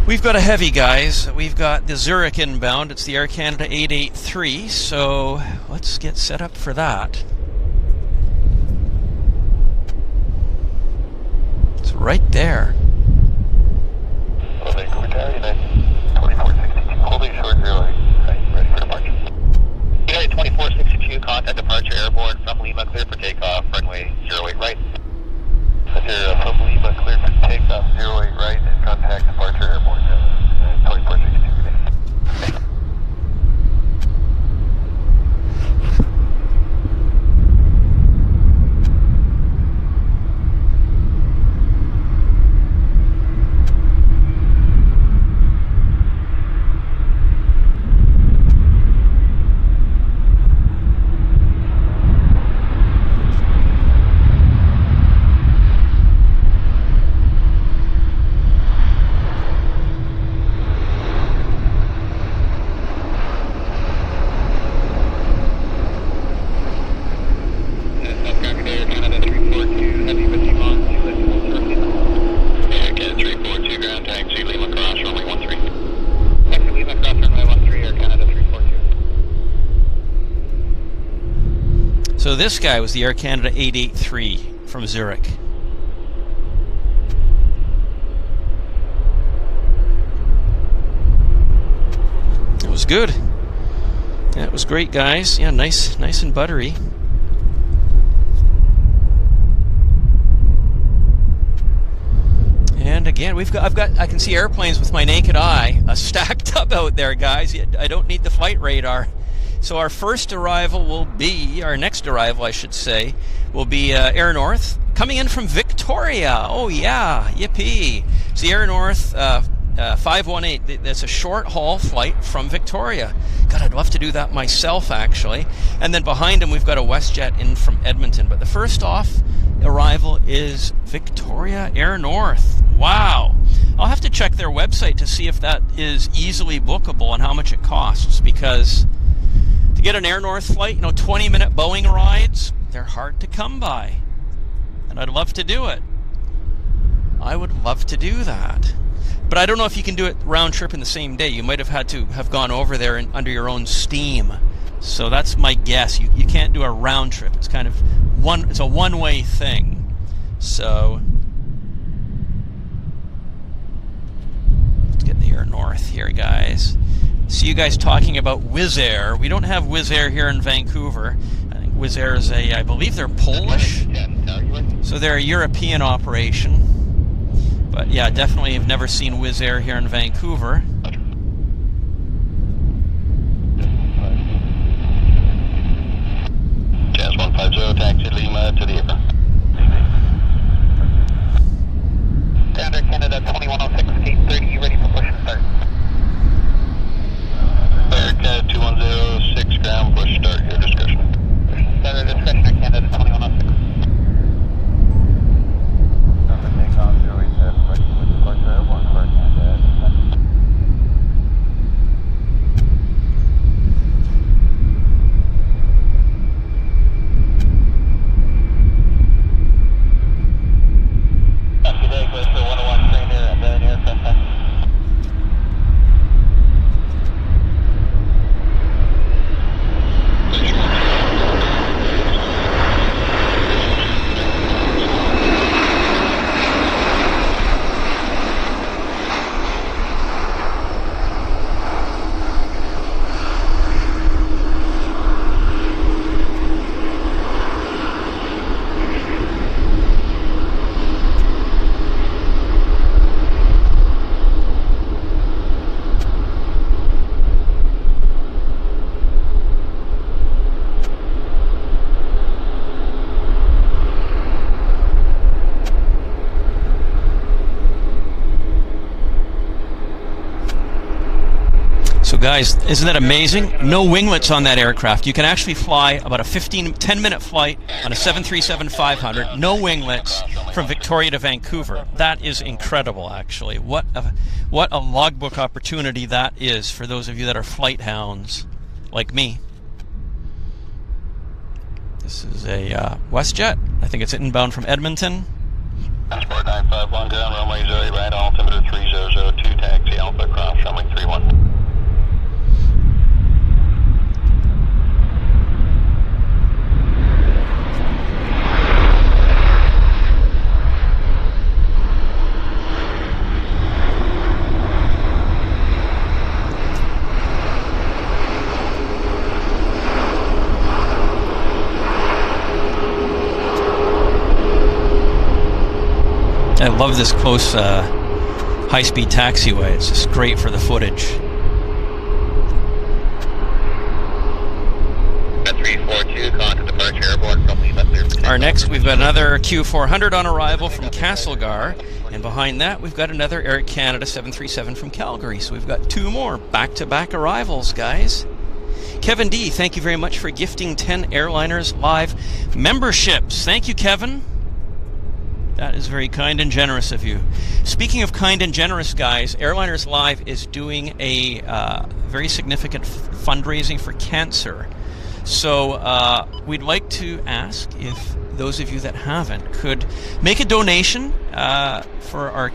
[SPEAKER 1] We've got a heavy, guys. We've got the Zurich inbound. It's the Air Canada 883. So let's get set up for that. It's right there.
[SPEAKER 3] Holding short 08, right, ready for departure. United 2462, contact departure airborne from Lima, clear for takeoff, runway 08 right. From Lima, clear for takeoff, 08 right, and contact departure airborne, 2462.
[SPEAKER 1] this guy was the Air Canada 883 from Zurich. It was good. Yeah, it was great, guys. Yeah, nice and buttery. And again, I can see airplanes with my naked eye stacked up out there, guys. I don't need the flight radar. So our next arrival, I should say, will be Air North, coming in from Victoria. Oh yeah, yippee. It's the Air North 518. That's a short haul flight from Victoria. God, I'd love to do that myself, actually. And then behind him, we've got a Westjet in from Edmonton. But the first arrival is Victoria Air North. Wow. I'll have to check their website to see if that is easily bookable and how much it costs, because to get an Air North flight, 20-minute Boeing rides, they're hard to come by. And I'd love to do it. I would love to do that. But I don't know if you can do it round trip in the same day. You might have had to have gone over there under your own steam. So that's my guess. You can't do a round trip. It's kind of it's a one-way thing. So let's get the Air North here, guys. See you guys talking about Wizz Air. We don't have Wizz Air here in Vancouver. I think Wizz Air is I believe they're Polish. So they're a European operation. But yeah, definitely have never seen Wizz Air here in Vancouver.
[SPEAKER 3] Jazz 150, taxi Lima to the airport. Standard Canada 2106, 830, you ready for push and start? Air Canada 2106, ground, push start, your discretion. Standard discretion, Air Canada 2106. Takeoff 087, ready for departure, airborne for Canada. Today goes to 101 trainer and then aircraft.
[SPEAKER 1] Guys, isn't that amazing? No winglets on that aircraft. You can actually fly about a 10-minute flight on a 737-500, no winglets, from Victoria to Vancouver. That is incredible, actually. What a logbook opportunity that is for those of you that are flight hounds like me. This is a Westjet. I think it's inbound from Edmonton.
[SPEAKER 3] Passport 951, ground, runway 0, right, altimeter 3002, taxi, Alpha, cross, runway 31.
[SPEAKER 1] I love this close high-speed taxiway. It's just great for the footage.
[SPEAKER 3] 342, contact departure airborne from Lima, clear for takeoff.
[SPEAKER 1] Our next, we've got another Q400 on arrival from Castlegar, and behind that we've got another Air Canada 737 from Calgary. So we've got two more back-to-back arrivals, guys. Kevin D, thank you very much for gifting 10 Airliners Live memberships. Thank you, Kevin. That is very kind and generous of you. Speaking of kind and generous, guys, Airliners Live is doing a very significant fundraising for cancer. So we'd like to ask if those of you that haven't could make a donation for our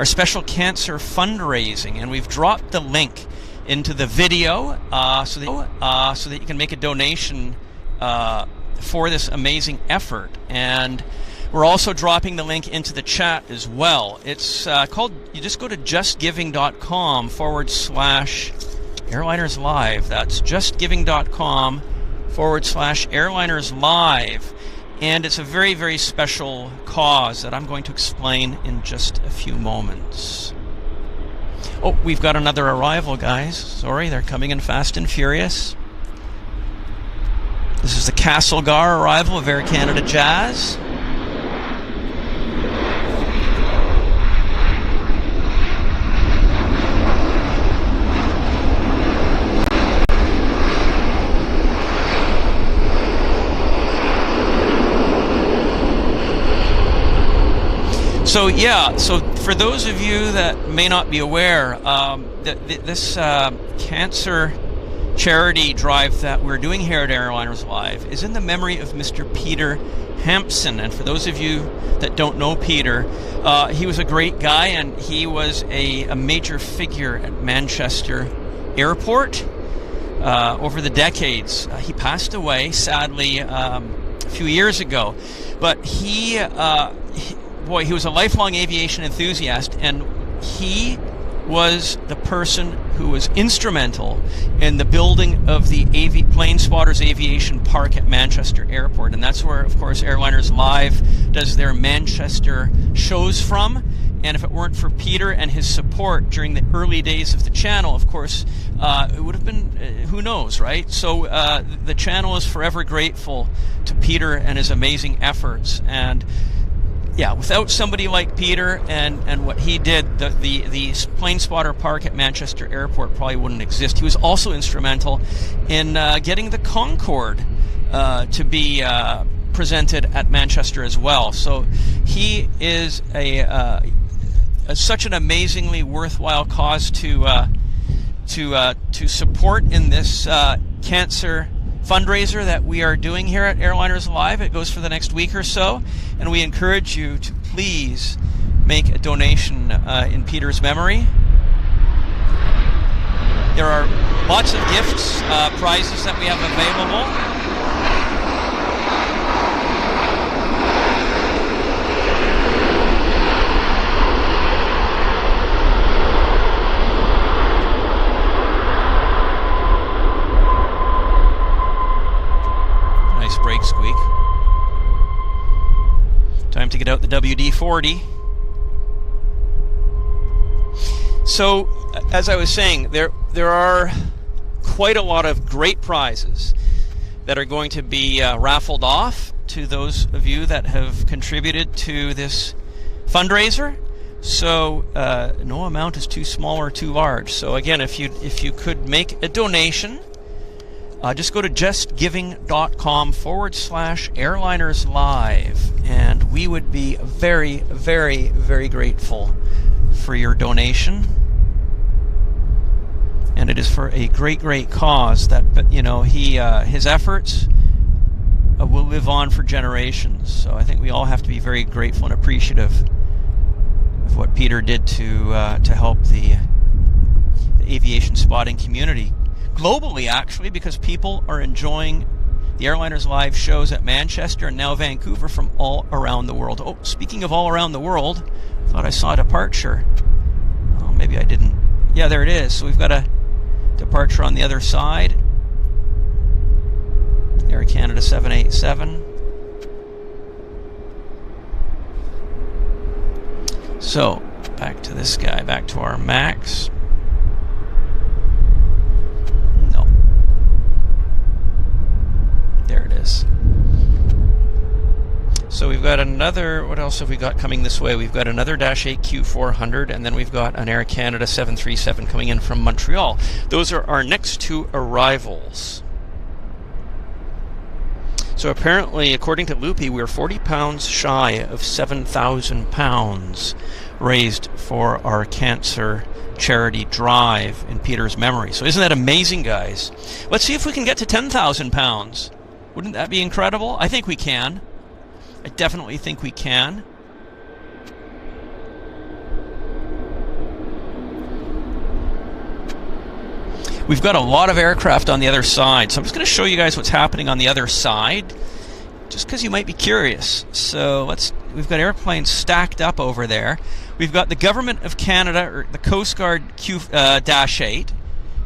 [SPEAKER 1] special cancer fundraising, and we've dropped the link into the video so that you can make a donation for this amazing effort. And we're also dropping the link into the chat as well. It's called, you just go to justgiving.com/Airliners Live. That's justgiving.com/Airliners Live. And it's a very, very special cause that I'm going to explain in just a few moments. Oh, we've got another arrival, guys. Sorry, they're coming in fast and furious. This is the Castlegar arrival of Air Canada Jazz. So yeah, so for those of you that may not be aware, this cancer charity drive that we're doing here at Airliners Live is in the memory of Mr. Peter Hampson. And for those of you that don't know Peter, he was a great guy, and he was a major figure at Manchester Airport over the decades. He passed away, sadly, a few years ago. But he was a lifelong aviation enthusiast, and he was the person who was instrumental in the building of the Plane Spotters Aviation Park at Manchester Airport. And that's where, of course, Airliners Live does their Manchester shows from. And if it weren't for Peter and his support during the early days of the channel, of course, it would have been, who knows, right? So the channel is forever grateful to Peter and his amazing efforts. And yeah, without somebody like Peter and what he did, the Plane Spotter Park at Manchester Airport probably wouldn't exist. He was also instrumental in getting the Concorde to be presented at Manchester as well. So he is such an amazingly worthwhile cause to support in this cancer fundraiser that we are doing here at Airliners Live. It goes for the next week or so, and we encourage you to please make a donation in Peter's memory. There are lots of gifts, prizes that we have available. Brake squeak. Time to get out the WD-40. So, as I was saying, there are quite a lot of great prizes that are going to be raffled off to those of you that have contributed to this fundraiser. So no amount is too small or too large. So again, if you could make a donation, just go to justgiving.com/Airliners Live, and we would be very, very, very grateful for your donation. And it is for a great, great cause that, you know, his efforts will live on for generations. So I think we all have to be very grateful and appreciative of what Peter did to help the aviation spotting community. Globally, actually, because people are enjoying the Airliners Live shows at Manchester and now Vancouver from all around the world. Oh, speaking of all around the world, I thought I saw a departure. Oh, maybe I didn't. Yeah, there it is. So we've got a departure on the other side. Air Canada 787. So, back to this guy, back to our Max. There it is. So we've got another, what else have we got coming this way? We've got another Dash 8 Q400, and then we've got an Air Canada 737 coming in from Montreal. Those are our next two arrivals. So apparently, according to Loopy, we're 40 pounds shy of 7,000 pounds raised for our cancer charity drive in Peter's memory. So isn't that amazing, guys? Let's see if we can get to 10,000 pounds. Wouldn't that be incredible? I think we can. I definitely think we can. We've got a lot of aircraft on the other side, so I'm just going to show you guys what's happening on the other side, just because you might be curious. So we've got airplanes stacked up over there. We've got the Government of Canada, or the Coast Guard Q-8.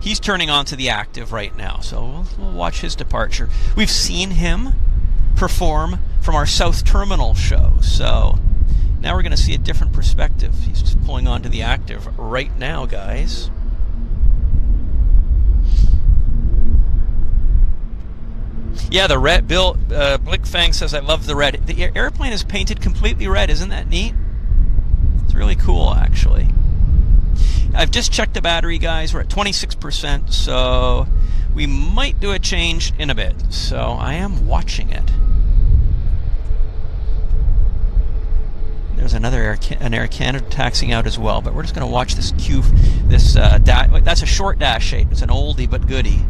[SPEAKER 1] He's turning on to the active right now, so we'll watch his departure. We've seen him perform from our South Terminal show, so now we're going to see a different perspective. He's just pulling on to the active right now, guys. Yeah, the red. Bill Blickfang says, I love the red. The airplane is painted completely red. Isn't that neat? It's really cool, actually. I've just checked the battery, guys. We're at 26%, so we might do a change in a bit. So I am watching it. There's another Air Canada taxiing out as well, but we're just going to watch this that's a short Dash 8. It's an oldie but goodie.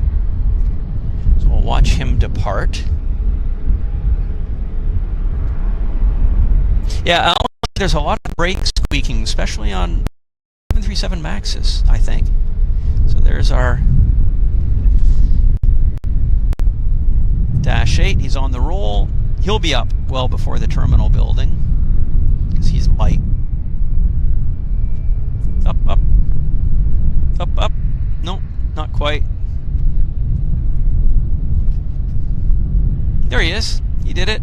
[SPEAKER 1] So we'll watch him depart. Yeah, there's a lot of brake squeaking, especially on 737 Maxes, I think. So there's our Dash 8. He's on the roll. He'll be up well before the terminal building, because he's light. Up, up. Up, up. No, not quite. There he is. He did it.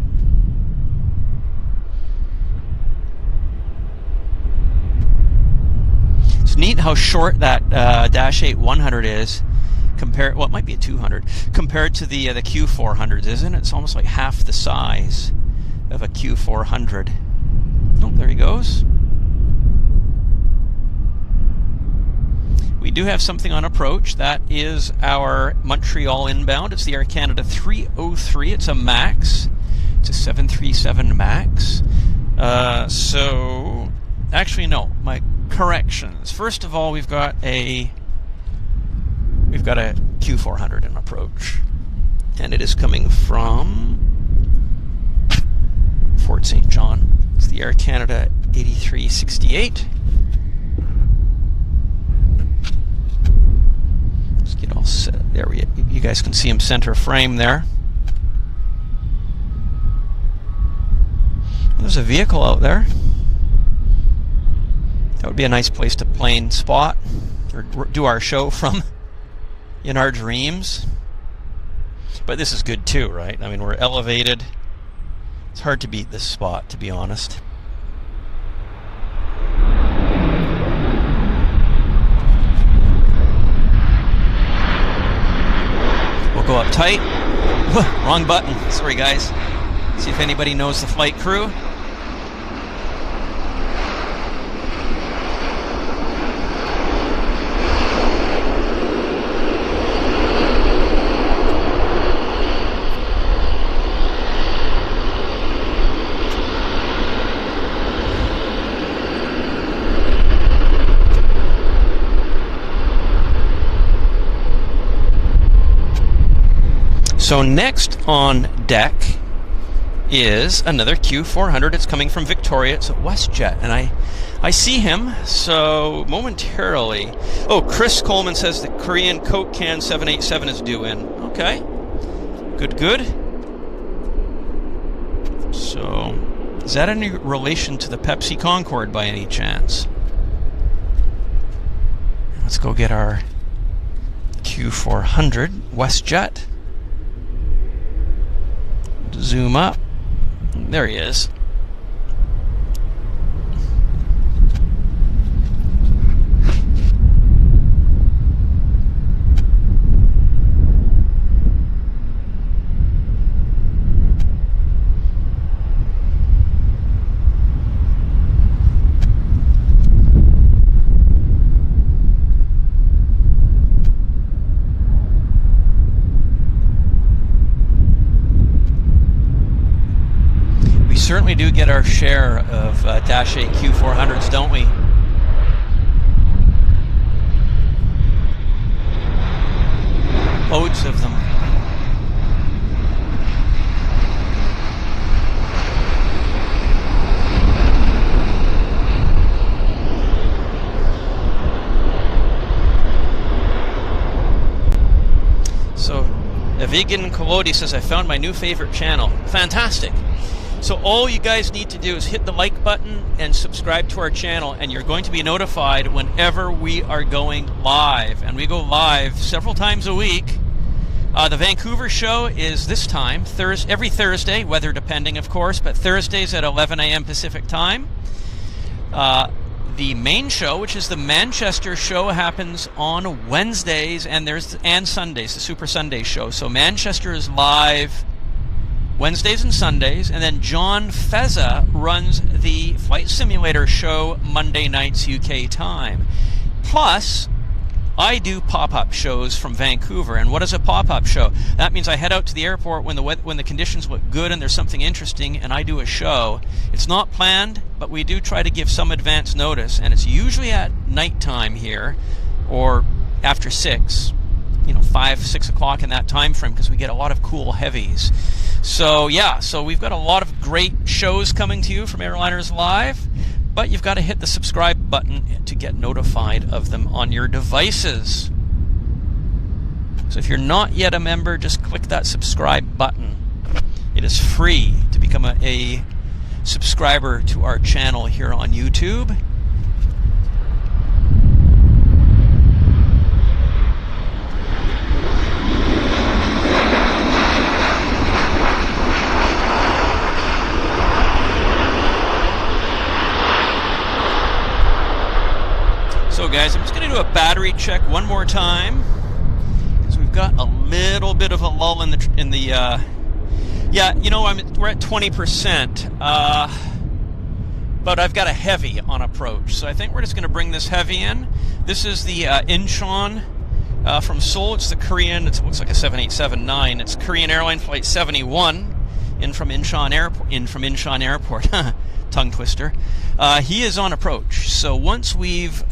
[SPEAKER 1] It's neat how short that Dash 8 100 is compared. Well, it might be a 200 compared to the Q400s, isn't it? It's almost like half the size of a Q400. Oh, there he goes. We do have something on approach. That is our Montreal inbound. It's the Air Canada 303. It's a MAX. It's a 737 MAX. So, actually, no. My corrections. First of all, we've got a Q400 in approach, and it is coming from Fort St. John. It's the Air Canada A340. Let's get all set. There you guys can see him center frame there. There's a vehicle out there. That would be a nice place to plane spot or do our show from in our dreams. But this is good too, right? I mean, we're elevated. It's hard to beat this spot, to be honest. We'll go up tight. Wrong button. Sorry, guys. See if anybody knows the flight crew. So next on deck is another Q400. It's coming from Victoria. It's a Westjet, and I see him. So momentarily. Oh, Chris Coleman says the Korean Coke Can 787 is due in. Okay, good. So is that any relation to the Pepsi Concorde by any chance? Let's go get our Q400 Westjet. Zoom up. There he is. Certainly do get our share of Dash 8 Q400s, don't we? Loads of them. Vegan Kolodi says, I found my new favorite channel. Fantastic. So all you guys need to do is hit the like button and subscribe to our channel, and you're going to be notified whenever we are going live. And we go live several times a week. The Vancouver show is this time, every Thursday, weather depending, of course, but Thursdays at 11 a.m. Pacific time. The main show, which is the Manchester show, happens on Wednesdays and Sundays, the Super Sunday show. So Manchester is live Wednesdays and Sundays, and then John Fezza runs the Flight Simulator show Monday nights UK time. Plus, I do pop-up shows from Vancouver. And what is a pop-up show? That means I head out to the airport when the conditions look good and there's something interesting, and I do a show. It's not planned, but we do try to give some advance notice, and it's usually at nighttime here, or after 6, 5, 6 o'clock in that time frame, because we get a lot of cool heavies. So yeah, so we've got a lot of great shows coming to you from Airliners Live, but you've got to hit the subscribe button to get notified of them on your devices. So if you're not yet a member, just click that subscribe button. It is free to become a subscriber to our channel here on YouTube. So guys, I'm just going to do a battery check one more time, because we've got a little bit of a lull in the yeah, we're at 20%, but I've got a heavy on approach, so I think we're just going to bring this heavy in. This is the Incheon from Seoul. It's the Korean. It looks like a 7879. It's Korean Airline Flight 71 in from Incheon Airport. Tongue twister. He is on approach. So once we've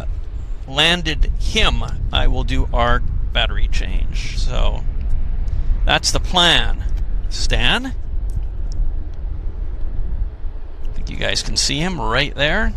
[SPEAKER 1] landed him, I will do our battery change. So that's the plan. Stan, I think you guys can see him right there.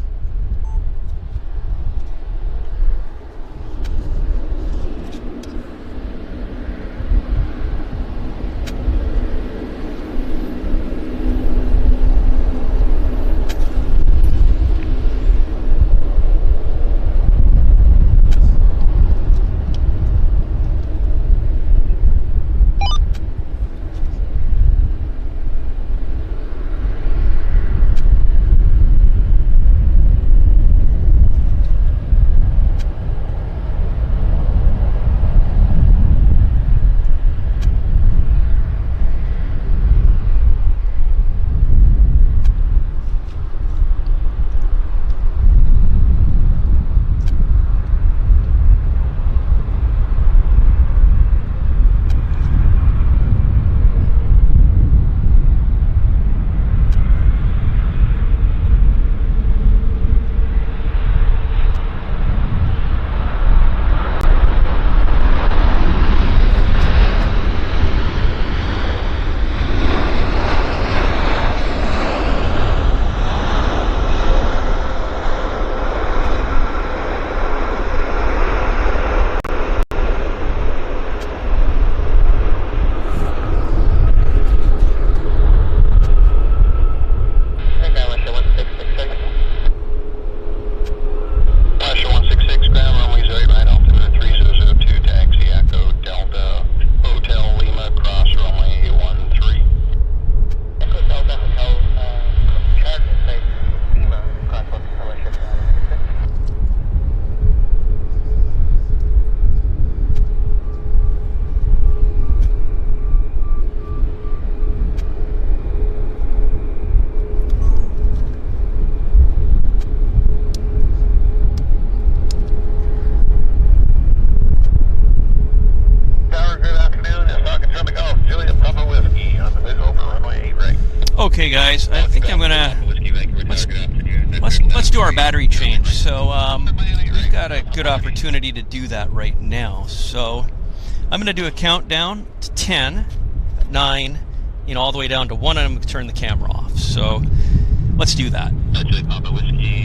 [SPEAKER 1] Okay, guys, I think I'm gonna let's do our battery change. So we've got a good opportunity to do that right now. So I'm gonna do a countdown to 10, 9, all the way down to 1, and I'm gonna turn the camera off. So let's do that.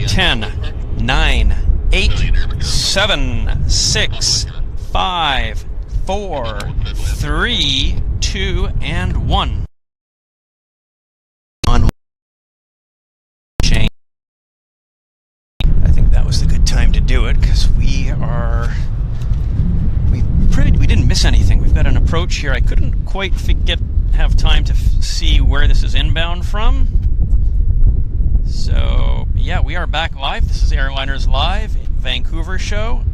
[SPEAKER 1] 10, 9, 8, 7, 6, 5, 4, 3, 2, 2, and 1. On chain. I think that was the good time to do it because we didn't miss anything. We've got an approach here. I couldn't quite have time to see where this is inbound from. So yeah, we are back live. This is Airliners Live Vancouver show.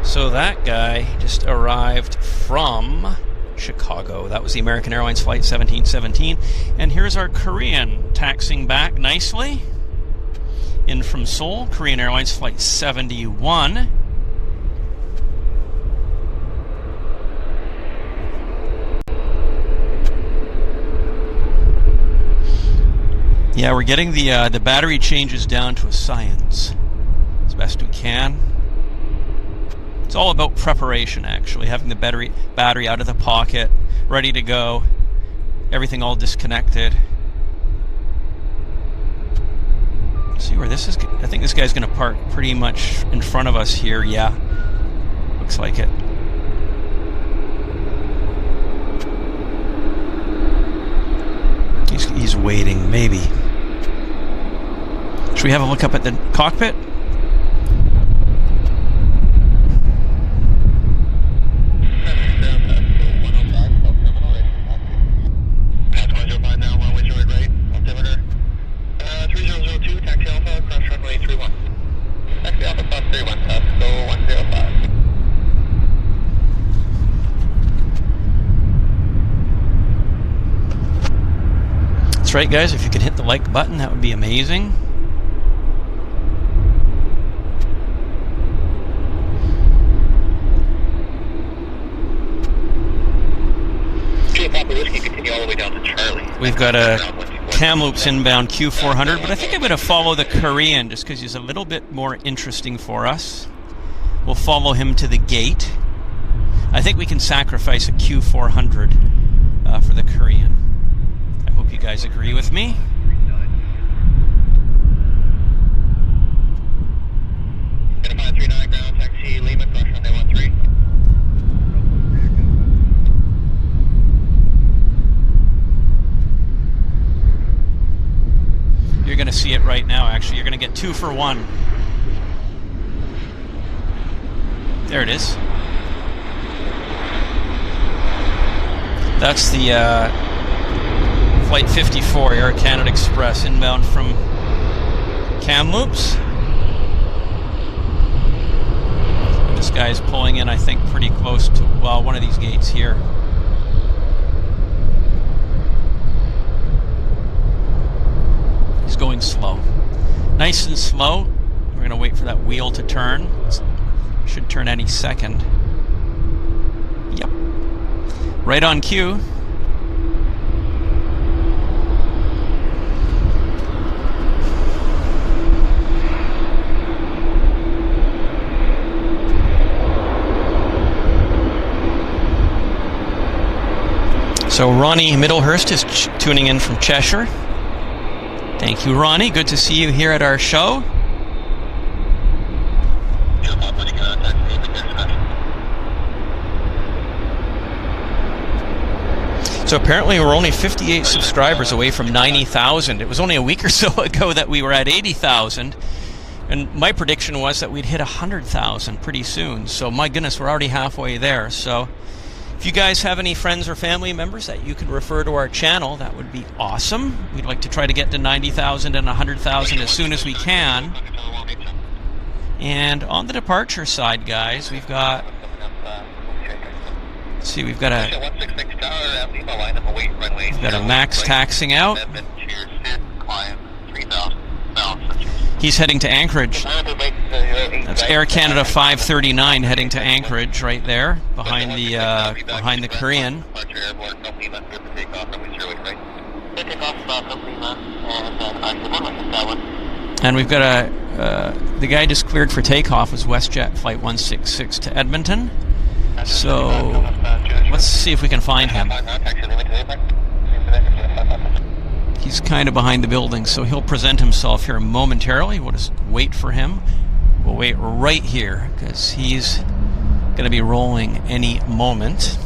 [SPEAKER 1] So that guy just arrived from Chicago. That was the American Airlines Flight 1717. And here's our Korean taxiing back nicely in from Seoul. Korean Airlines Flight 71. Yeah, we're getting the battery changes down to a science as best we can. It's all about preparation, actually, having the battery out of the pocket, ready to go, everything all disconnected. Let's see where this is. I think this guy's going to park pretty much in front of us here. Yeah, looks like it. He's waiting, maybe. Should we have a look up at the cockpit? That's right, guys. If you could hit the like button, that would be amazing. We've got a Kamloops inbound Q400, but I think I'm going to follow the Korean just because he's a little bit more interesting for us. We'll follow him to the gate. I think we can sacrifice a Q400 for the Korean. I hope you guys agree with me.
[SPEAKER 3] Get a 539 ground taxi, Lima, crush runway 13.
[SPEAKER 1] You're going to see it right now, actually. You're going to get 2 for 1. There it is. That's the Flight 54, Air Canada Express, inbound from Kamloops. This guy's pulling in, I think, pretty close to, well, one of these gates here. He's going slow. Nice and slow. We're going to wait for that wheel to turn. It should turn any second. Yep. Right on cue. So Ronnie Middlehurst is tuning in from Cheshire. Thank you, Ronnie. Good to see you here at our show. So apparently we're only 58 subscribers away from 90,000. It was only a week or so ago that we were at 80,000. And my prediction was that we'd hit 100,000 pretty soon. So my goodness, we're already halfway there. So if you guys have any friends or family members that you can refer to our channel, that would be awesome. We'd like to try to get to 90,000 and 100,000 as soon as we can. And on the departure side, guys, we've got, let's see, we've got a Max taxiing out. He's heading to Anchorage. That's Air Canada 539 heading to Anchorage right there, behind the Korean.
[SPEAKER 3] Take off from Lima and that one.
[SPEAKER 1] And we've got the guy just cleared for takeoff was Westjet Flight 166 to Edmonton. So let's see if we can find him. He's kind of behind the building, so he'll present himself here momentarily. We'll just wait for him. We'll wait right here because he's going to be rolling any moment.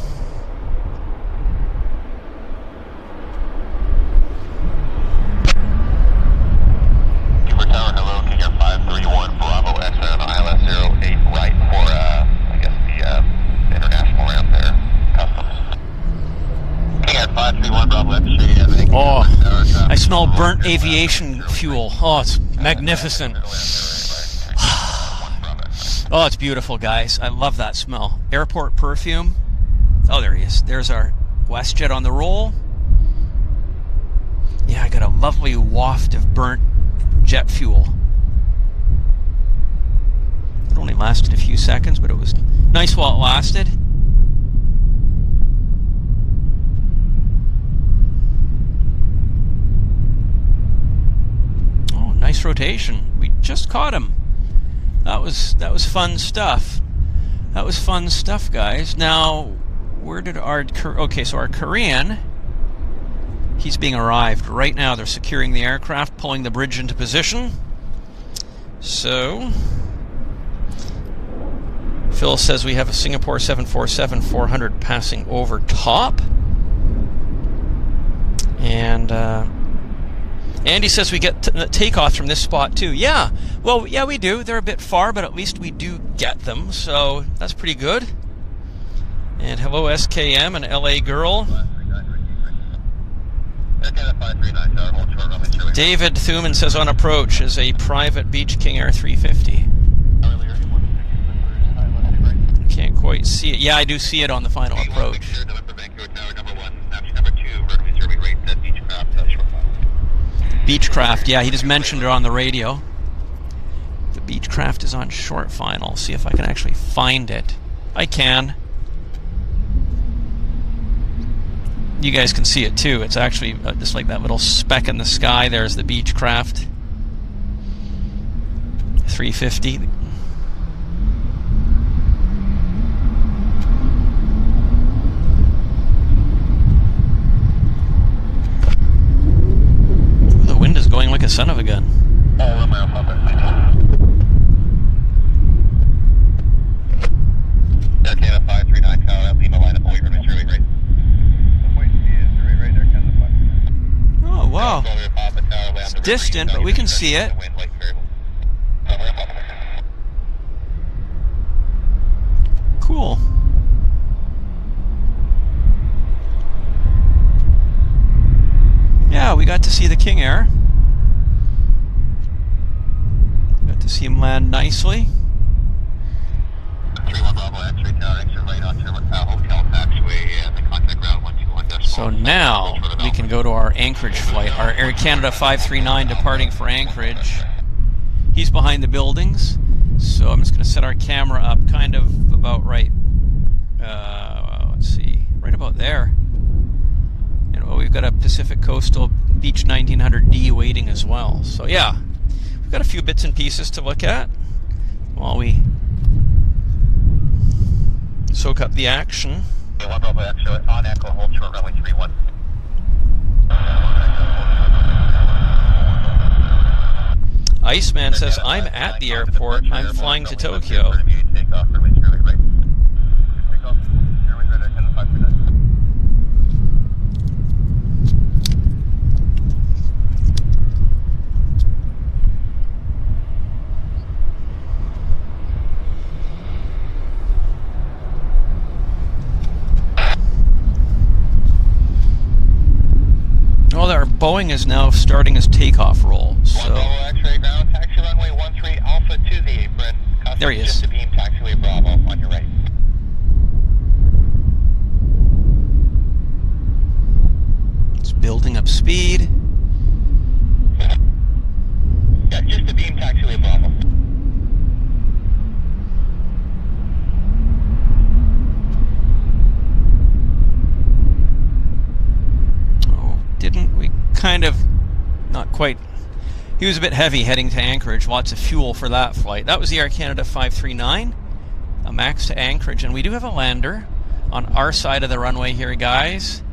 [SPEAKER 3] Tower, hello, King Air 531, Bravo, X-ray on ILS 08, right for, I guess, the international ramp there, customs. King Air 531, Bravo, X-ray,
[SPEAKER 1] oh, I smell burnt aviation fuel. Oh, it's magnificent. Oh, it's beautiful, guys. I love that smell. Airport perfume. Oh, there he is. There's our Westjet on the roll. Yeah, I got a lovely waft of burnt jet fuel. It only lasted a few seconds, but it was nice while it lasted. Oh, nice rotation. We just caught him. That was fun stuff. That was fun stuff, guys. Now, where did our... Okay, so our Korean... He's being arrived right now. They're securing the aircraft, pulling the bridge into position. So, Phil says we have a Singapore 747-400 passing over top. And Andy says we get takeoff from this spot too. Yeah, well, yeah, we do. They're a bit far, but at least we do get them. So that's pretty good. And hello, SKM and LA Girl. David Thuman says on approach is a private Beach King Air 350. Can't quite see it. Yeah, I do see it on the final approach. Beechcraft, yeah, he just mentioned it on the radio. The Beechcraft is on short final. See if I can actually find it. I can. You guys can see it too. It's actually just like that little speck in the sky. There's the Beechcraft 350. The wind is going like a son of a gun.
[SPEAKER 3] Canada 539 Tower, Lima line up away from Israeli, right?
[SPEAKER 1] Oh, wow. It's distant, but we can see it. Cool. Yeah, we got to see the King Air. Got to see him land nicely.
[SPEAKER 3] 31 Bravo X-ray Tower, exit right onto Hotel Taxiway and the contact ground 121.
[SPEAKER 1] So now we can go to our Anchorage flight, our Air Canada 539 departing for Anchorage. He's behind the buildings, so I'm just going to set our camera up kind of about right, let's see, right about there. You know, we've got a Pacific Coastal Beech 1900D waiting as well. So yeah, we've got a few bits and pieces to look at while we soak up the action.
[SPEAKER 3] 1 Bravo X-ray on Echo, hold short runway 31.
[SPEAKER 1] Iceman says, I'm at the airport. I'm flying to Tokyo. Well, our Boeing is now starting his takeoff roll. So
[SPEAKER 3] X-ray ground, taxi runway 13 Alpha to the apron.
[SPEAKER 1] There he is.
[SPEAKER 3] Just to beam taxiway Bravo on your right.
[SPEAKER 1] It's building up speed.
[SPEAKER 3] Yeah, just to beam taxiway Bravo.
[SPEAKER 1] Oh, didn't we kind of not quite. He was a bit heavy heading to Anchorage. Lots of fuel for that flight. That was the Air Canada 539, a max to Anchorage, and we do have a lander on our side of the runway here, guys.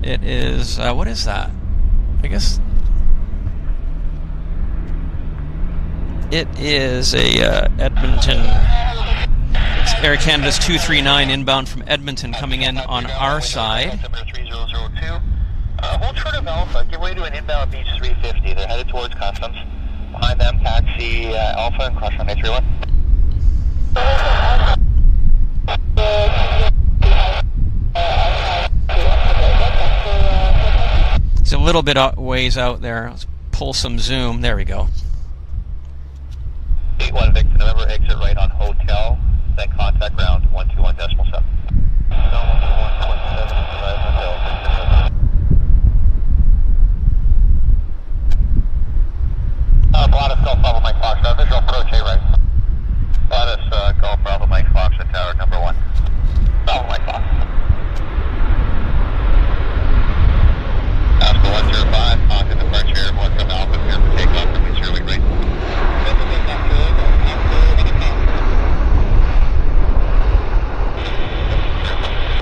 [SPEAKER 1] It is what is that? I guess it is a Edmonton. It's Air Canada's 239 inbound from Edmonton coming in on our side.
[SPEAKER 3] Hold short of Alpha, give way to an inbound Beach 350. They're headed towards customs. Behind them, taxi Alpha and cross runway 31.
[SPEAKER 1] It's a little bit ways out there. Let's pull some zoom. There we go.
[SPEAKER 3] 81 Victor November, exit right on hotel, then contact ground 121.7. Gladys Golf Bravo Mike Foxtrot, visual approach A right. Gladys Golf Bravo Mike Foxtrot, tower number 1. Bravo Mike Fox. Oscar 105, contact departure airborne from Alpha, clear for takeoff from East Airway right.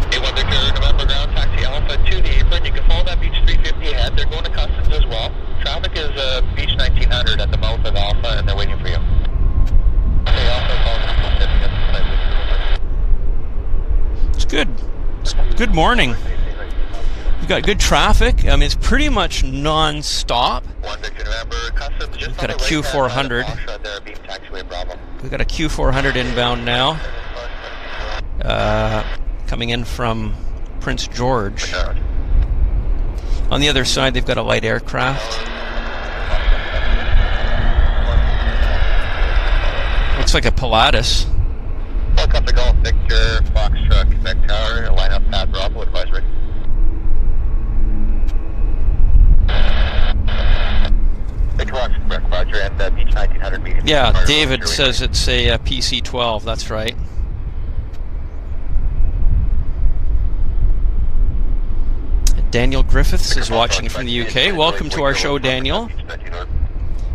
[SPEAKER 3] A1 Victor November ground taxi Alpha to the apron. You can follow that Beach 350 ahead. They're going to customs as well. Traffic is Beach 1900 at the mouth of Alpha, and they're waiting for you.
[SPEAKER 1] It's good. It's good morning. We've got good traffic. I mean, it's pretty much non-stop. We've got a Q400. We've got a Q400 inbound now. Coming in from Prince George. On the other side, they've got a light aircraft. Looks like a Pilatus.
[SPEAKER 3] Welcome to Golf Victor, Foxtrot, Quebec Tower, line up Pat Bravo, advisory. Victor Fox, Quebec, Roger, and Beach 1900 meeting.
[SPEAKER 1] Yeah, David says it's a PC-12, that's right. Daniel Griffiths is watching from the UK. Welcome to our show, Daniel.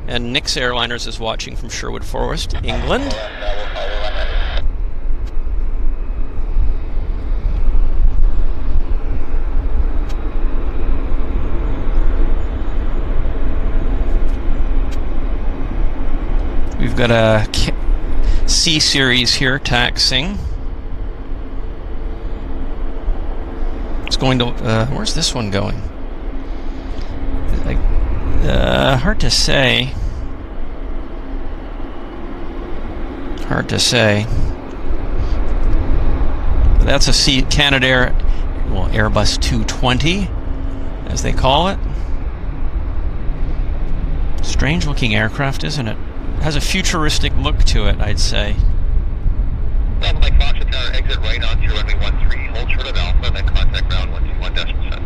[SPEAKER 1] And Nick's Airliners is watching from Sherwood Forest, England. We've got a C series here taxing. It's going to, where's this one going? Hard to say. Hard to say. That's a Canada Air, well, Airbus 220, as they call it. Strange looking aircraft, isn't it? It has a futuristic look to it, I'd say.
[SPEAKER 3] Like Foxtrot Tower, exit right onto runway 13, hold short of Alpha, then contact ground 121.7.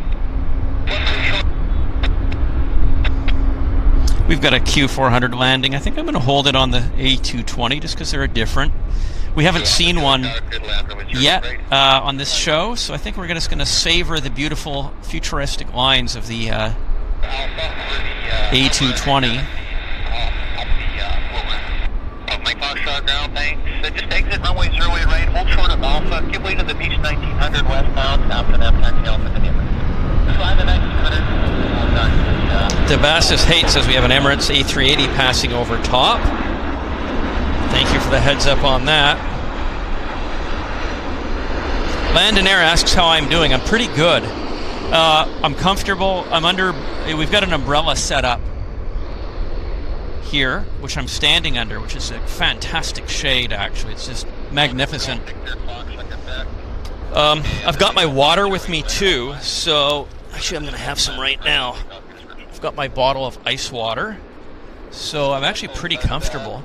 [SPEAKER 1] We've got a Q400 landing. I think I'm going to hold it on the A220 just because they're different. We haven't seen one yet on this show, so I think we're just going to savor the beautiful futuristic lines of the A220.
[SPEAKER 3] Mike Foxtrot ground, thanks. Just exit runway 08 right, hold short of Alpha, give way to the Beach 1900 westbound, after that taxi Alpha to the Emirates. Fly the 1900, all done.
[SPEAKER 1] Debastis Hate says we have an Emirates A380 passing over top. Thank you for the heads up on that. Landon Air asks how I'm doing. I'm pretty good. I'm comfortable. We've got an umbrella set up here, which I'm standing under, which is a fantastic shade, actually. It's just magnificent. I've got my water with me too, so actually I'm going to have some right now. I've got my bottle of ice water, so I'm actually pretty comfortable.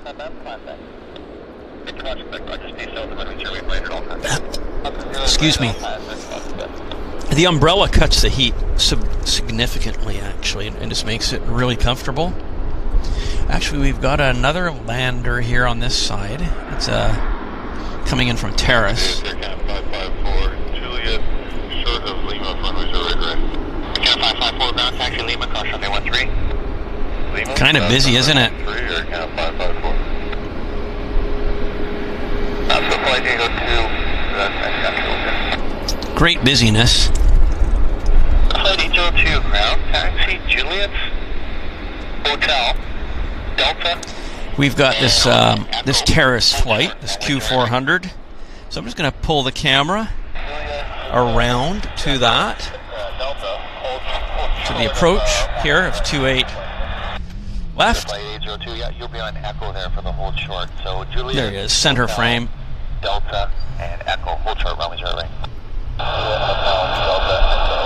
[SPEAKER 1] Excuse me. The umbrella cuts the heat significantly, actually, and just makes it really comfortable. Actually, we've got another lander here on this side. It's coming in from Terrace.
[SPEAKER 3] 554, Juliet, short of Lima, runway 08 right. 554 ground Taxi Lima, cross runway 13. Lima.
[SPEAKER 1] Kind of busy, isn't it?
[SPEAKER 3] 3 or 554. So flight 802, that's actual.
[SPEAKER 1] Great busyness.
[SPEAKER 3] Flight 802, ground taxi, Juliet, Hotel, Delta.
[SPEAKER 1] We've got this this terrace flight, this Q400. So I'm just going to pull the camera around to that, to the approach here of 28 left.
[SPEAKER 3] Flight 802, yeah, you'll be on Echo there for the hold short. So Juliet,
[SPEAKER 1] There he is, center frame.
[SPEAKER 3] Delta, and Echo, hold short, runway 0 right. Delta, Echo.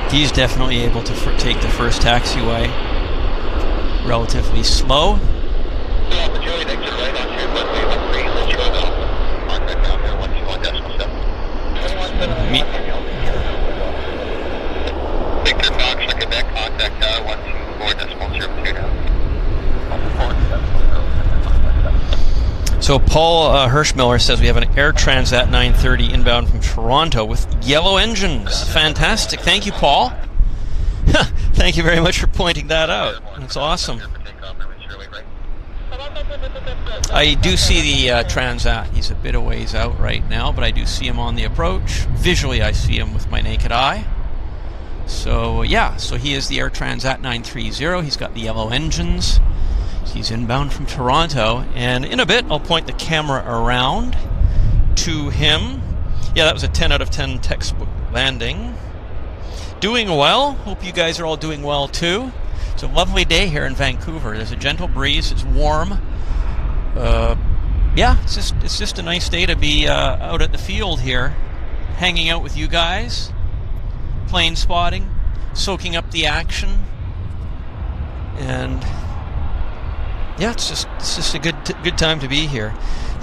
[SPEAKER 1] He's definitely able to take the first taxiway relatively slow.
[SPEAKER 3] Yeah, the Juliet exit right onto your runway 13. Let's show them. Mark that down there, 121.7. Victor Fox, Quebec, contact tower 124.02 now.
[SPEAKER 1] So Paul Hirschmiller says we have an Air Transat 930 inbound from Toronto with yellow engines. Fantastic. Thank you, Paul. Thank you very much for pointing that out. That's awesome. I do see the Transat. He's a bit of ways out right now, but I do see him on the approach. Visually, I see him with my naked eye. So, yeah, so he is the Air Transat 930. He's got the yellow engines. He's inbound from Toronto, and in a bit I'll point the camera around to him. Yeah, that was a 10 out of 10 textbook landing. Doing well. Hope you guys are all doing well too. It's a lovely day here in Vancouver. There's a gentle breeze. It's warm. Yeah, it's just a nice day to be out at the field here, hanging out with you guys, plane spotting, soaking up the action, and yeah, it's just a good time to be here.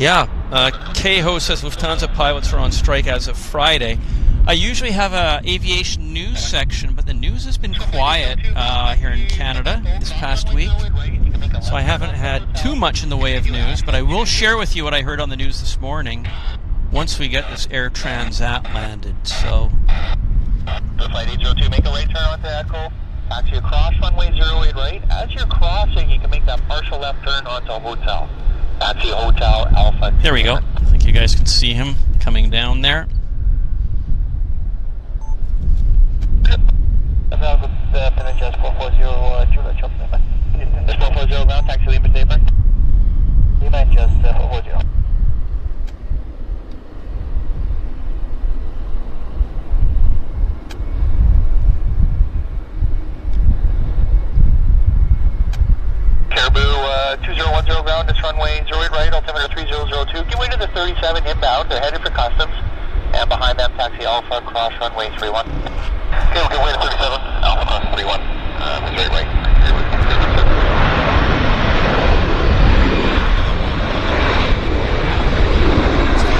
[SPEAKER 1] Yeah, Keho says Lufthansa pilots are on strike as of Friday. I usually have a aviation news section, but the news has been quiet here in Canada this past week, so I haven't had too much in the way of news. But I will share with you what I heard on the news this morning once we get this Air Transat landed. So,
[SPEAKER 3] Flight 802, make a right turn onto Echo. Taxi across runway 08 right. As you're crossing, you can make that partial left turn onto Hotel. Taxi Hotel Alpha.
[SPEAKER 1] There we go. I think you guys can see him coming down there.
[SPEAKER 3] Just 440 Juliet, just 440 ground, taxi Lima Saber. Lima just 440. Caribou 2010 ground, this runway 08 right, altimeter 3002. Give way to the 37 inbound, they're headed for customs. And behind them, taxi Alpha, cross runway 31. Okay, we'll give way to 37, Alpha cross 31. 08 right.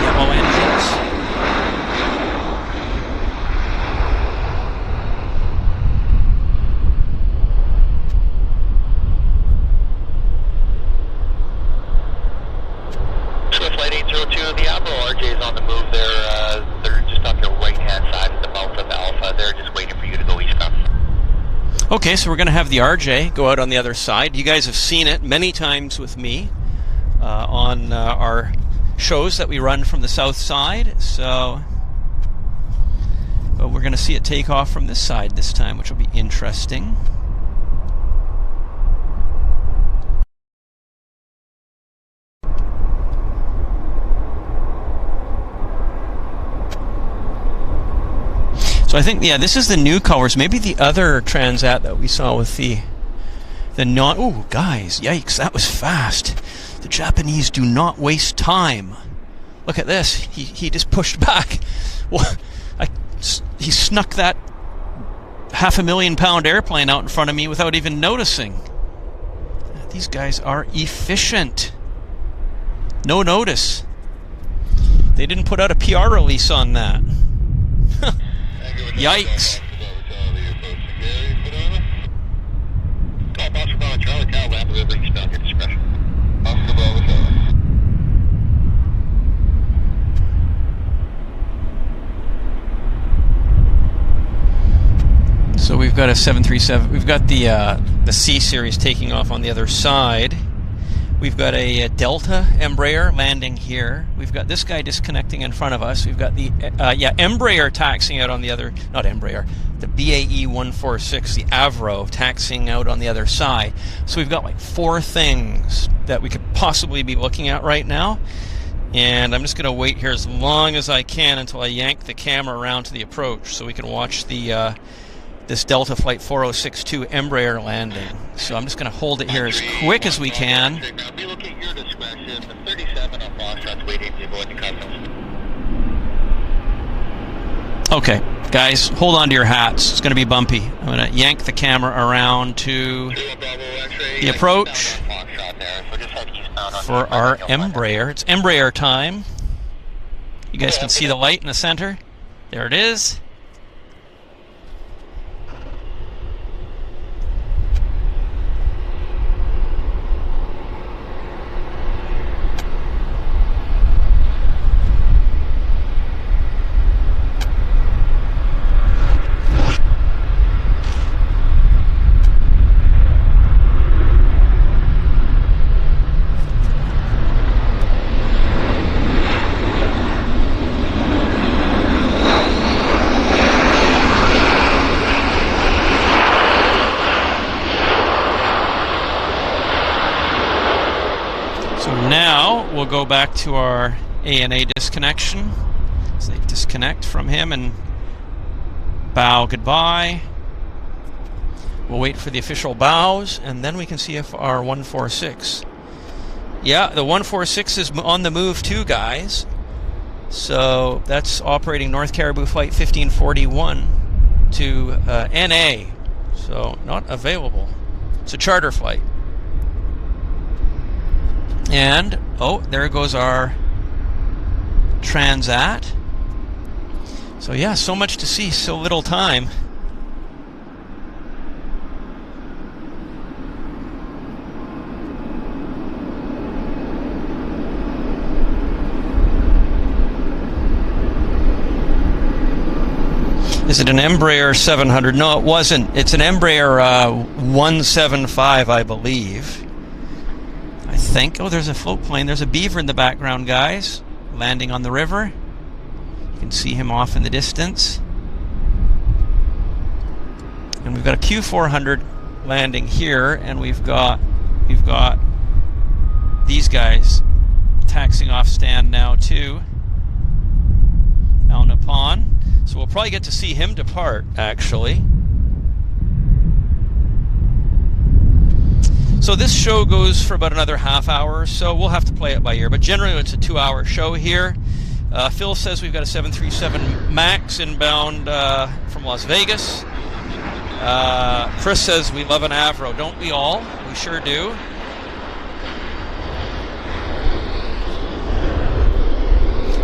[SPEAKER 1] Yellow engines.
[SPEAKER 3] Flight 802, the Admiral RJ is on the move there. They're just on your right-hand side at the mouth of Alpha. They're just waiting for you to go eastbound.
[SPEAKER 1] Okay, so we're going to have the RJ go out on the other side. You guys have seen it many times with me on our shows that we run from the south side. So, but we're going to see it take off from this side this time, which will be interesting. So I think, yeah, this is the new colors. Maybe the other Transat that we saw with the non... Ooh, guys, yikes, that was fast. The Japanese do not waste time. Look at this. He just pushed back. Well, he snuck that $500,000 airplane out in front of me without even noticing. These guys are efficient. No notice. They didn't put out a PR release on that. Yikes. So we've got a 737. We've got the C series taking off on the other side. We've got a Delta Embraer landing here. We've got this guy disconnecting in front of us. We've got the Embraer taxiing out on the other, not Embraer, the BAE 146, the Avro taxiing out on the other side. So we've got like 4 things that we could possibly be looking at right now. And I'm just going to wait here as long as I can until I yank the camera around to the approach so we can watch the this Delta Flight 4062 Embraer landing. So I'm just going to hold it here as quick as we can.
[SPEAKER 3] Be looking at your discretion. The 37 on Foxtrot's waiting to go into customs.
[SPEAKER 1] Okay, guys, hold on to your hats. It's going to be bumpy. I'm going to yank the camera around to the approach for our Embraer. It's Embraer time. You guys can see the light in the center. There it is. Now we'll go back to our ANA disconnection. So they disconnect from him and bow goodbye. We'll wait for the official bows, and then we can see if our 146. Yeah, the 146 is on the move too, guys. So that's operating North Caribou Flight 1541 to NA. So not available. It's a charter flight. And, oh, there goes our Transat. So yeah, so much to see, so little time. Is it an Embraer 700? No, it wasn't. It's an Embraer 175, I believe. I think. Oh, there's a float plane. There's a beaver in the background, guys, landing on the river. You can see him off in the distance. And we've got a Q400 landing here, and we've got these guys taxiing off stand now too. Al Nippon. So we'll probably get to see him depart, actually. So this show goes for about another half hour, so we'll have to play it by ear. But generally, it's a 2-hour show here. Phil says we've got a 737 MAX inbound from Las Vegas. Chris says we love an Avro. Don't we all? We sure do.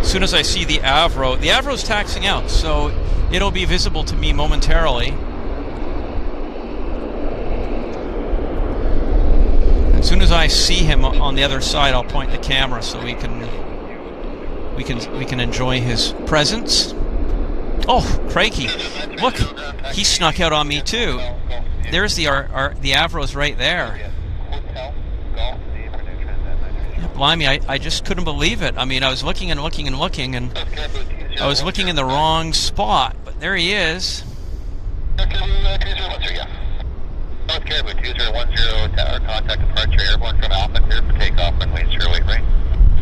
[SPEAKER 1] As soon as I see the Avro's taxiing out, so it'll be visible to me momentarily. As soon as I see him on the other side, I'll point the camera so we can enjoy his presence. Oh, crikey! Look, he snuck out on me too. There's the Avro's right there. Yeah, blimey, I just couldn't believe it. I mean, I was looking and looking and looking, and I was looking in the wrong spot. But there he is.
[SPEAKER 3] North Caribou 2010, tower contact departure airborne from Alpha, clear for takeoff, runway 08 right.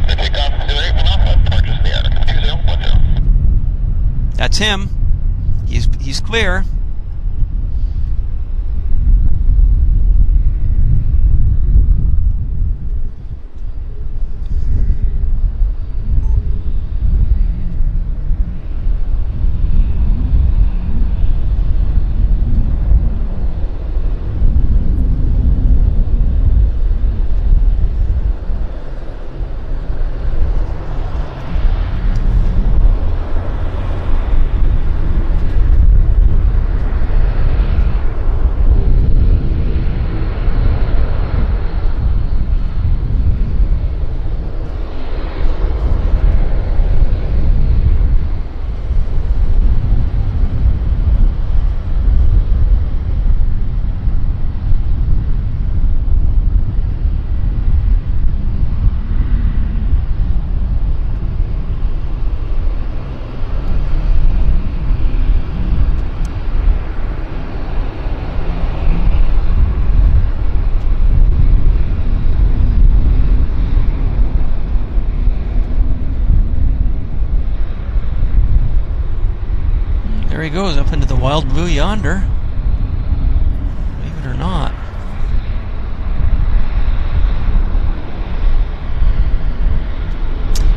[SPEAKER 3] The takeoff 08 from Alpha, departure to the Attica 2010.
[SPEAKER 1] That's him. He's clear. he goes up into the wild blue yonder. Believe it or not.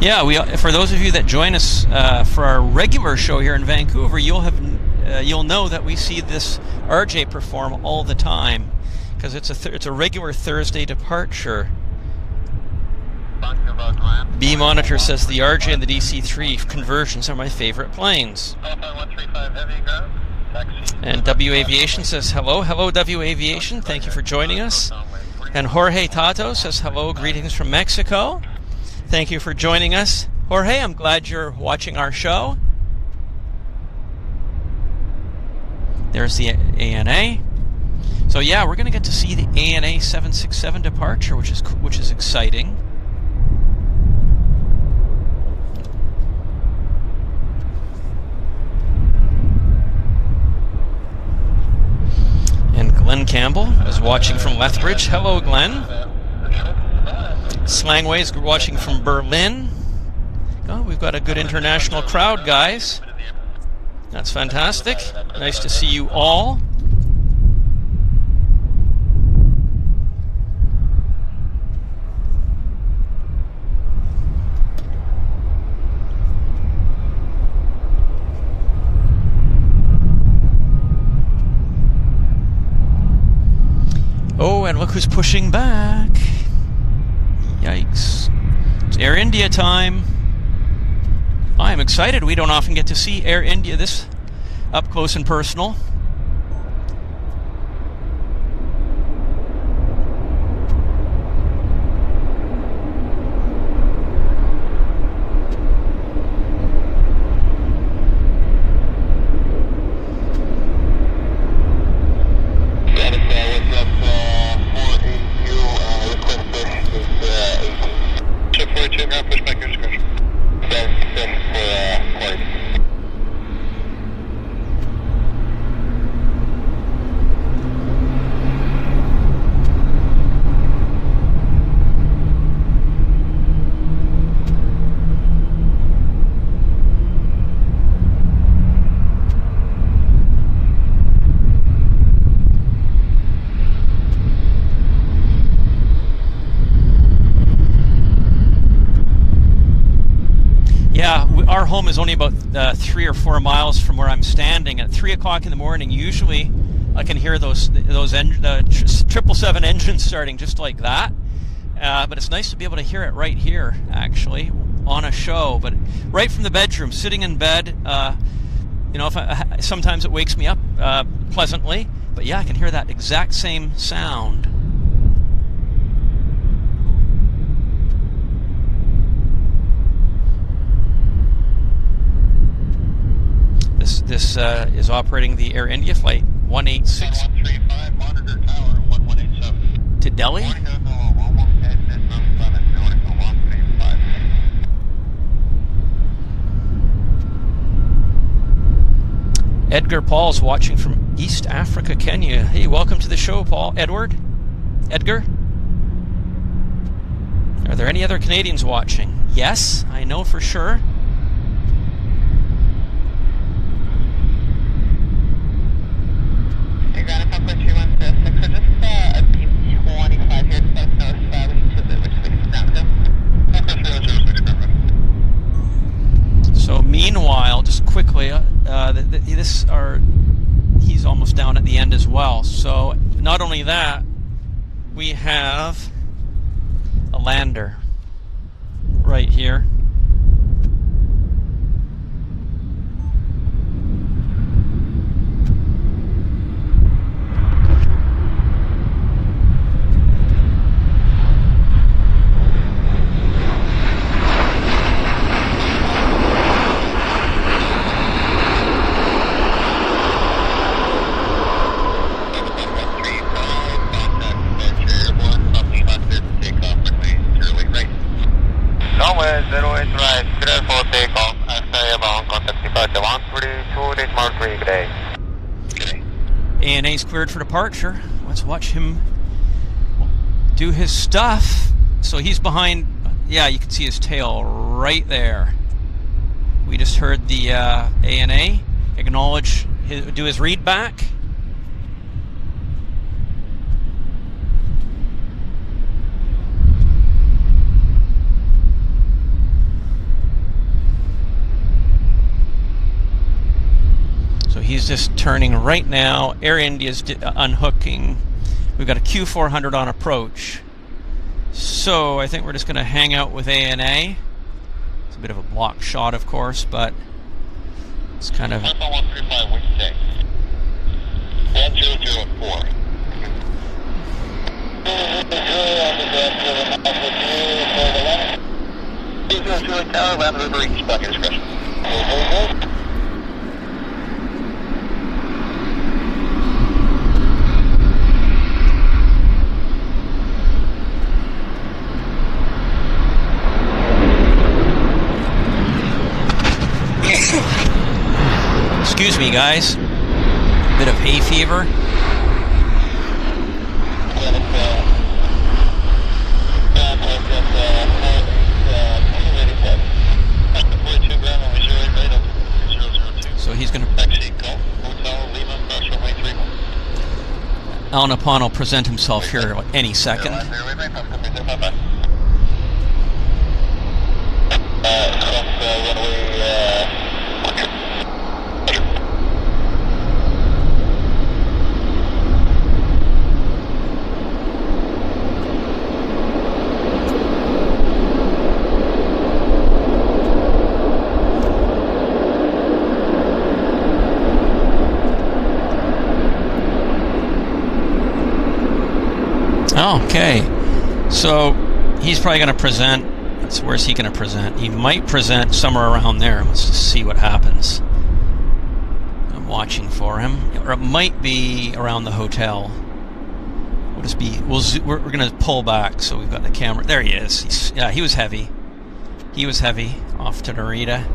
[SPEAKER 1] Yeah, for those of you that join us for our regular show here in Vancouver, you'll know that we see this RJ perform all the time because it's a regular Thursday departure. B Monitor says the RJ and the DC-3 conversions are my favorite planes. And W Aviation says hello. Hello, W Aviation. Thank you for joining us. And Jorge Tato says hello. Greetings from Mexico. Thank you for joining us. Jorge, I'm glad you're watching our show. There's the ANA. So yeah, we're going to get to see the ANA 767 departure, which is exciting. And Glenn Campbell is watching from Lethbridge. Hello, Glenn. Slangway's watching from Berlin. Oh, we've got a good international crowd, guys. That's fantastic. Nice to see you all. Oh, and look who's pushing back. Yikes. It's Air India time. I'm excited. We don't often get to see Air India this up close and personal. Our home is only about 3 or 4 miles from where I'm standing. At 3 o'clock in the morning, usually I can hear those 777 engines starting just like that. But it's nice to be able to hear it right here, actually, on a show. But right from the bedroom, sitting in bed, you know, sometimes it wakes me up pleasantly. But yeah, I can hear that exact same sound. This is operating the Air India flight 186
[SPEAKER 3] monitor tower 1187
[SPEAKER 1] to Delhi. Edgar Paul's watching from East Africa, Kenya. Hey, welcome to the show, Paul. Edgar? Are there any other Canadians watching? Yes, I know for sure. So meanwhile, just quickly, he's almost down at the end as well. So not only that, we have a lander right here. ANA's cleared for departure. Let's watch him do his stuff. So he's behind, yeah, you can see his tail right there. We just heard the ANA acknowledge, do his read back. So he's just turning right now. Air India's unhooking. We've got a Q400 on approach. So I think we're just going to hang out with ANA. It's a bit of a block shot, of course, but it's kind of...
[SPEAKER 3] 135 Wednesday. 1004. Tower, land river, each back at discretion.
[SPEAKER 1] Excuse me, guys. A bit of hay fever. So he's going to... Al Napon will present himself here any second. Okay, so he's probably going to present. Where's he going to present? He might present somewhere around there. Let's just see what happens. I'm watching for him, or it might be around the hotel. We'll just be. We're going to pull back, so we've got the camera. There he is. Yeah, he was heavy. He was heavy. Off to Narita.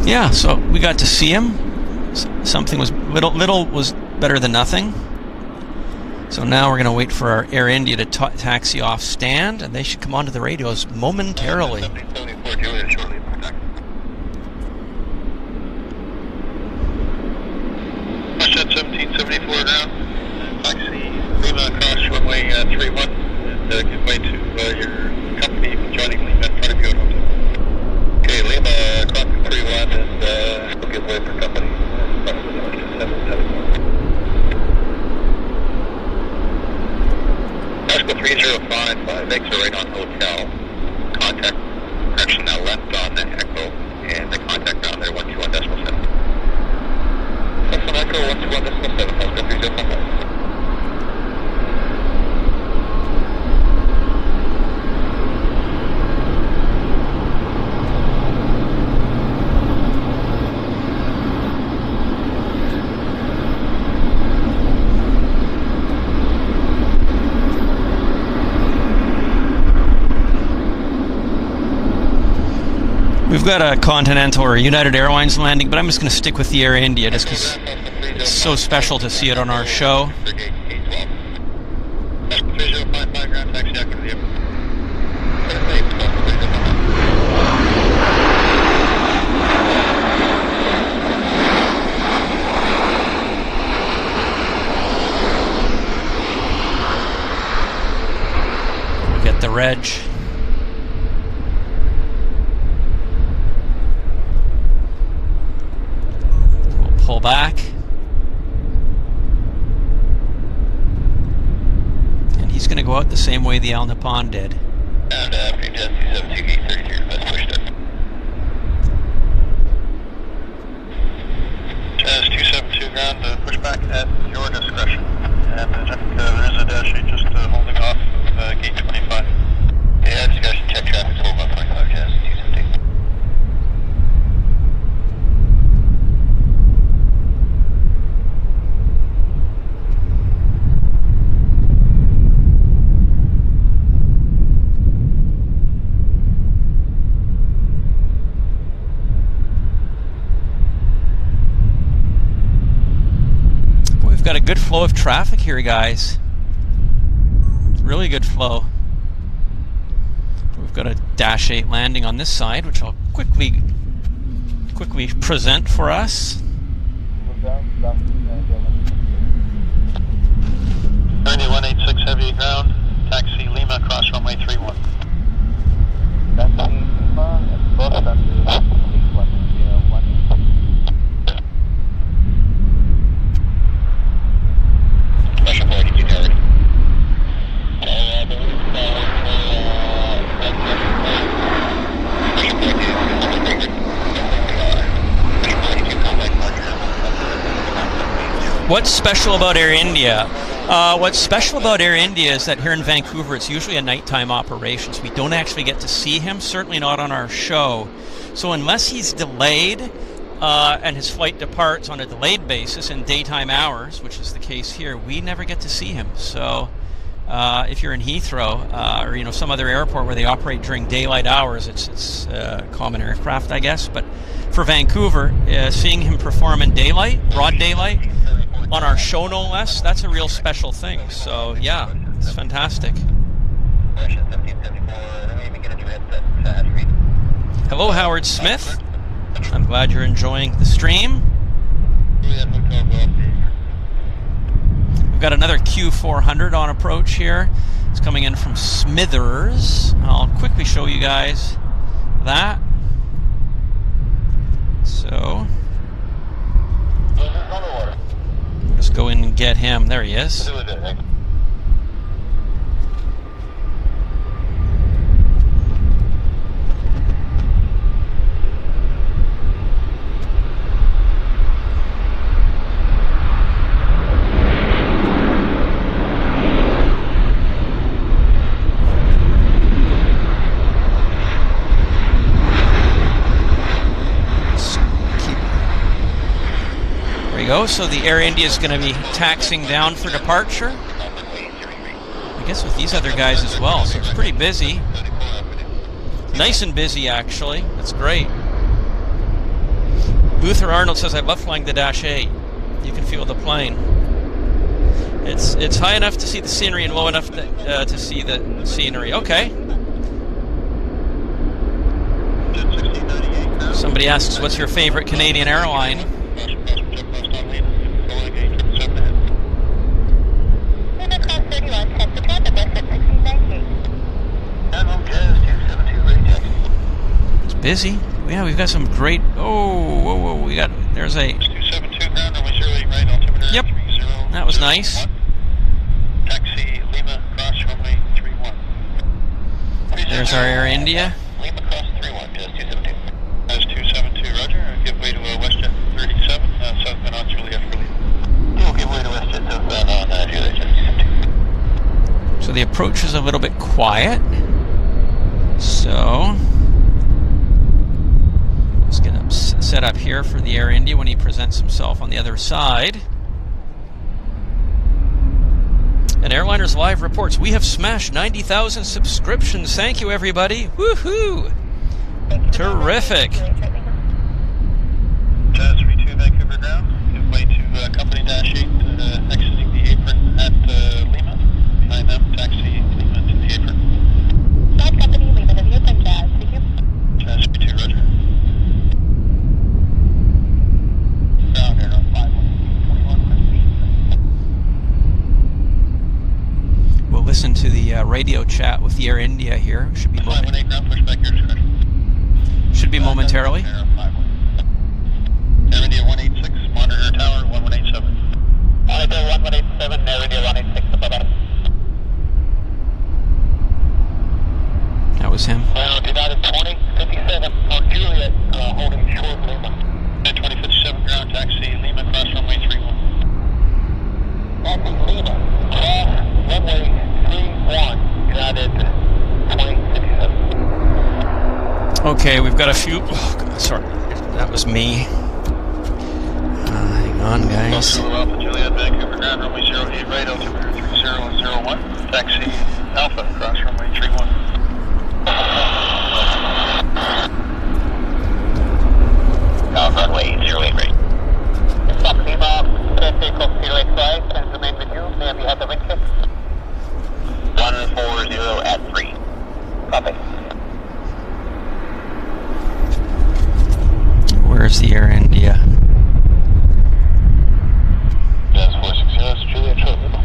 [SPEAKER 1] Yeah, so we got to see him. Something was little was better than nothing. So now we're going to wait for our Air India to taxi off stand, and they should come onto the radios momentarily.
[SPEAKER 3] Westjet 1774 now. Taxi Lima across runway 31 and give way to your company joining Lima in front of you at hotel. Okay, Lima across 31 and we'll give way for company. 774. Oscar 3055, exit right on hotel. Contact correction now left on the Echo, and the contact ground there 121.7. That's an Echo 121.7, Oscar 3055.
[SPEAKER 1] We've got a Continental or United Airlines landing, but I'm just going to stick with the Air India just because it's so special to see it on our show. We get the reg. Pull back, and he's going to go out the same way the Al Napon did.
[SPEAKER 3] And after you just 272 let's push it. Jazz 272 ground, push back at your discretion. And there is a dash 8 just holding off of gate 25. Yeah, discretion, check traffic, hold about 25, Jazz 272.
[SPEAKER 1] We've got a good flow of traffic here, guys. Really good flow. We've got a Dash 8 landing on this side, which I'll quickly present for us.
[SPEAKER 3] Ernie 186 heavy ground, taxi Lima, cross runway 31. Taxi Lima, and Lufthansa A340. Special 40, you got it.
[SPEAKER 1] What's special about Air India? What's special about Air India is that here in Vancouver, it's usually a nighttime operation, so we don't actually get to see him, certainly not on our show. So unless he's delayed and his flight departs on a delayed basis in daytime hours, which is the case here, we never get to see him. So if you're in Heathrow or some other airport where they operate during daylight hours, it's common aircraft, I guess. But for Vancouver, seeing him perform in daylight, broad daylight, on our show no less, that's a real special thing. So yeah, it's fantastic. Hello, Howard Smith. I'm glad you're enjoying the stream. We've got another Q400 on approach here. It's coming in from Smithers. I'll quickly show you guys that. So we'll just go in and get him. There he is. So the Air India is going to be taxiing down for departure. I guess with these other guys as well, so it's pretty busy. Nice and busy, actually. That's great. Luther Arnold says, I love flying the Dash 8. You can feel the plane. It's high enough to see the scenery and low enough to see the scenery. Okay. Somebody asks, what's your favorite Canadian airline? It's busy. Yeah, we've got some great. Oh, we got. There's a.
[SPEAKER 3] 272 ground, runway 08 right, altimeter.
[SPEAKER 1] Yep, that was nice.
[SPEAKER 3] Taxi Lima, cross runway 31.
[SPEAKER 1] There's our Air India.
[SPEAKER 3] Lima cross 31, just 272. That's 272, Roger. Give way to Westjet 37, southbound on Juliet for Lima. You'll give way to Westjet southbound on Juliet, just 272.
[SPEAKER 1] So the approach is a little bit quiet. So let's get him set up here for the Air India when he presents himself on the other side. And Airliners Live reports, we have smashed 90,000 subscriptions. Thank you, everybody. Woohoo! Terrific.
[SPEAKER 3] Jazz 32 Vancouver ground. Give way to company Dash 8 exiting the apron at Lima. Behind them, taxi Lima to the apron.
[SPEAKER 4] Side company, Lima to the apron, Jazz. Thank you.
[SPEAKER 3] Jazz 32, Roger. Ground air on 51.
[SPEAKER 1] We'll listen to the radio chat with the Air India here. Should be
[SPEAKER 3] 518 ground, push back your discretion.
[SPEAKER 1] Should be momentarily.
[SPEAKER 3] Air India 186, monitor tower 1187. Monitor 1187, Air India 186, bye-bye.
[SPEAKER 1] That was him.
[SPEAKER 3] United 2057 on Juliet, holding short Lima. 2057 ground, taxi Lima, cross runway 31. Taxi Lima, cross runway 31, United 2057.
[SPEAKER 1] Okay, we've got a few. Oh, God, sorry, that was me. Hang on, guys.
[SPEAKER 3] Alpha Juliet, Vancouver ground, runway 08 right, altimeter 3001. Taxi Alpha, cross runway 31. Runway 08 right. Stop Lima, takeoff 085.
[SPEAKER 1] there's the Air India.
[SPEAKER 3] That's 460, it's Juliet short Lima.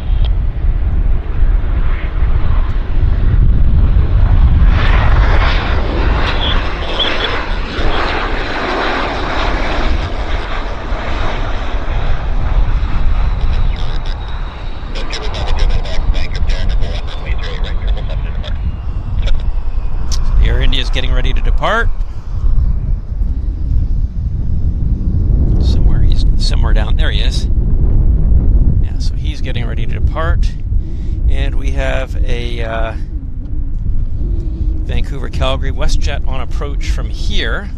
[SPEAKER 1] The Air India is getting ready to depart. Somewhere down there he is. Yeah, so he's getting ready to depart, and we have a Vancouver Calgary Westjet on approach from here.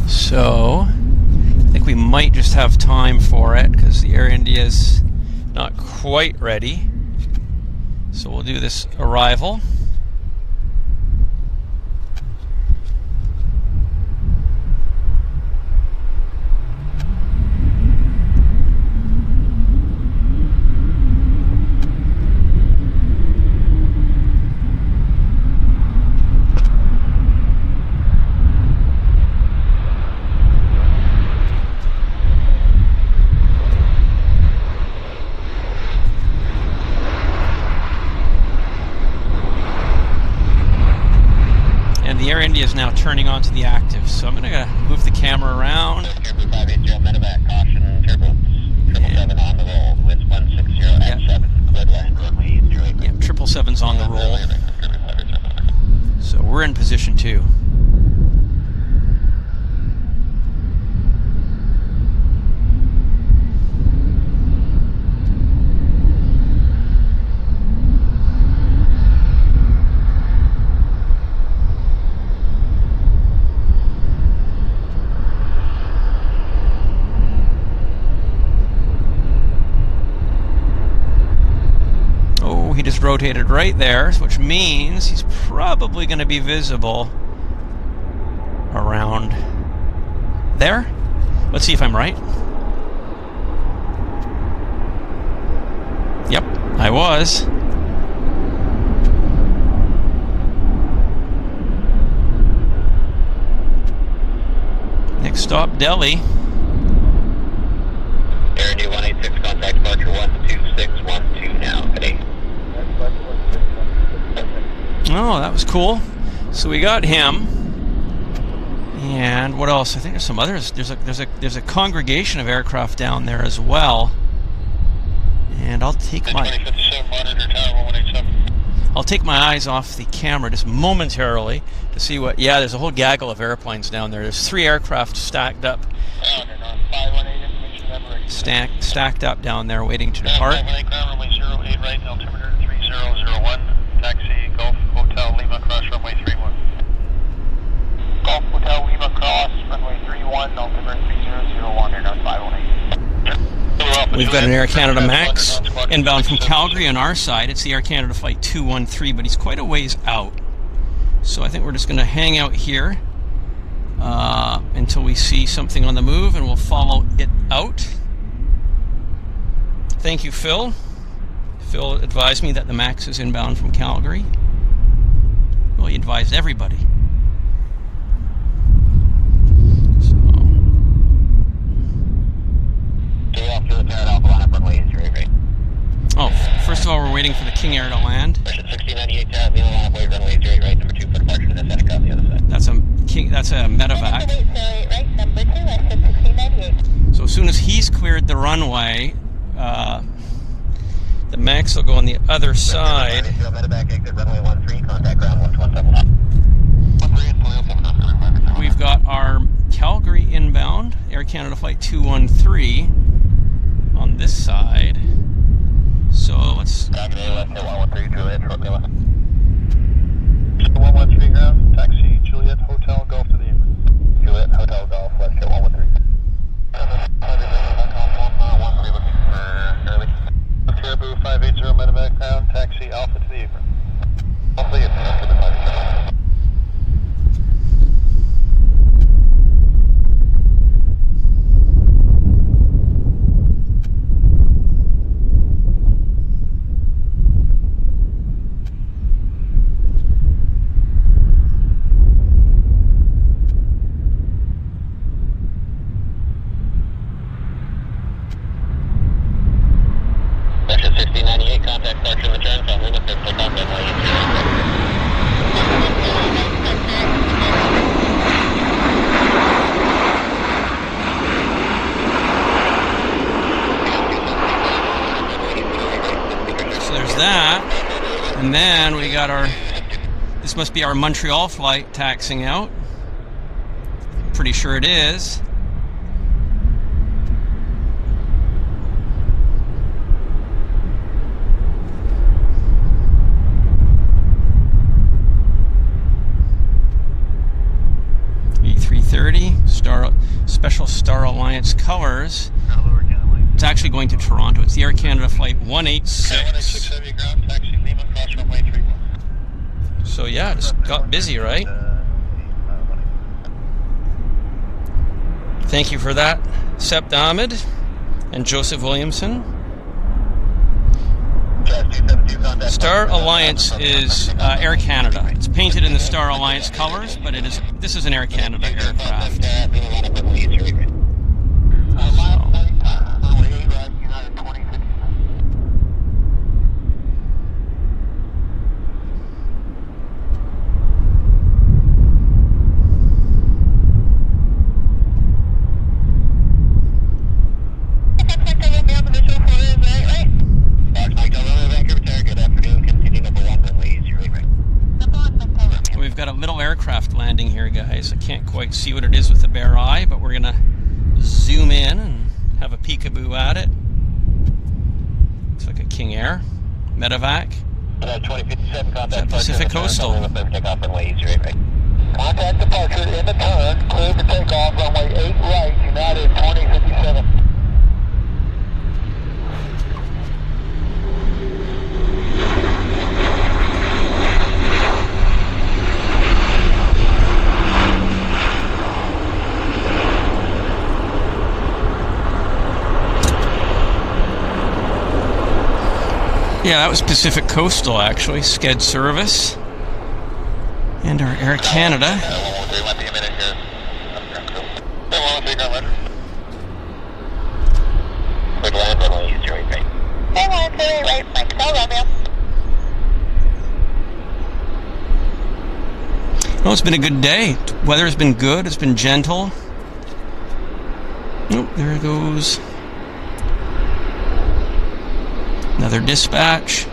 [SPEAKER 1] So I think we might just have time for it because the Air India is not quite ready. So we'll do this arrival. The Air India is now turning onto the active, so I'm going to move the camera around.
[SPEAKER 3] Turbo 580 medevac, caution, turbulence, 777 on the roll, winds 160 at 7, cleared land, runway 08.
[SPEAKER 1] Yep, 777's on the roll. So we're in position 2. He just rotated right there, which means he's probably going to be visible around there. Let's see if I'm right. Yep, I was. Next stop, Delhi.
[SPEAKER 3] Air India 186, contact departure 12612 now, today.
[SPEAKER 1] Oh, that was cool. So we got him, and what else? I think there's some others. There's a congregation of aircraft down there as well. And I'll take my eyes off the camera just momentarily to see what. Yeah, there's a whole gaggle of airplanes down there. There's 3 aircraft stacked up. Stacked up down there, waiting to depart.
[SPEAKER 3] Taxi, Golf Hotel Lima, cross runway 31. Golf Hotel Lima, cross runway 31, altimeter 3001, air 518.
[SPEAKER 1] We've got an Air Canada Max inbound from Calgary on our side. It's the Air Canada Flight 213, but he's quite a ways out. So I think we're just going to hang out here until we see something on the move, and we'll follow it out. Thank you, Phil. Phil advised me that the Max is inbound from Calgary. Well, he advised everybody. So. Oh, first of all, we're waiting for the King Air to land.
[SPEAKER 3] 1698 Lima, line up, wait, runway 08 right, number 2 for departure to the Seneca on the other side.
[SPEAKER 1] That's a medevac.
[SPEAKER 4] Right, number 2, exit 1698.
[SPEAKER 1] So as soon as he's cleared the runway, the Max will go on the other side. We've got our Calgary inbound, Air Canada Flight 213 on this side. So let's...
[SPEAKER 3] 113 ground, taxi, Juliet Hotel Golf to the Juliet Hotel Golf, let's hit 113. Caribou 580 medevac ground, taxi Alpha to the apron. Hopefully it's after the 580. clear for takeoff, runway 80 right.
[SPEAKER 1] So there's that. And then we got our, this must be our Montreal flight taxiing out. Pretty sure it is. A330, Special Star Alliance colors. It's actually going to Toronto. It's the Air Canada flight 186. So yeah, it just got busy, right? Thank you for that, Sept Ahmed and Joseph Williamson. Star Alliance is Air Canada. It's painted in the Star Alliance colors, but it is. This is an Air Canada aircraft. We've got a little aircraft landing here, guys. I can't quite see what it is with the bare eye, but we're gonna zoom in and have a peekaboo at it. Looks like a King Air, Medevac. Is that Pacific Coastal?
[SPEAKER 3] Contact departure in the turn, clear for takeoff, runway 8 right, United 2057.
[SPEAKER 1] Yeah, that was Pacific Coastal, actually. Sked service. And our Air Canada. Well, it's been a good day. Weather has been good. It's been gentle. Oh, there it goes. Another dispatch.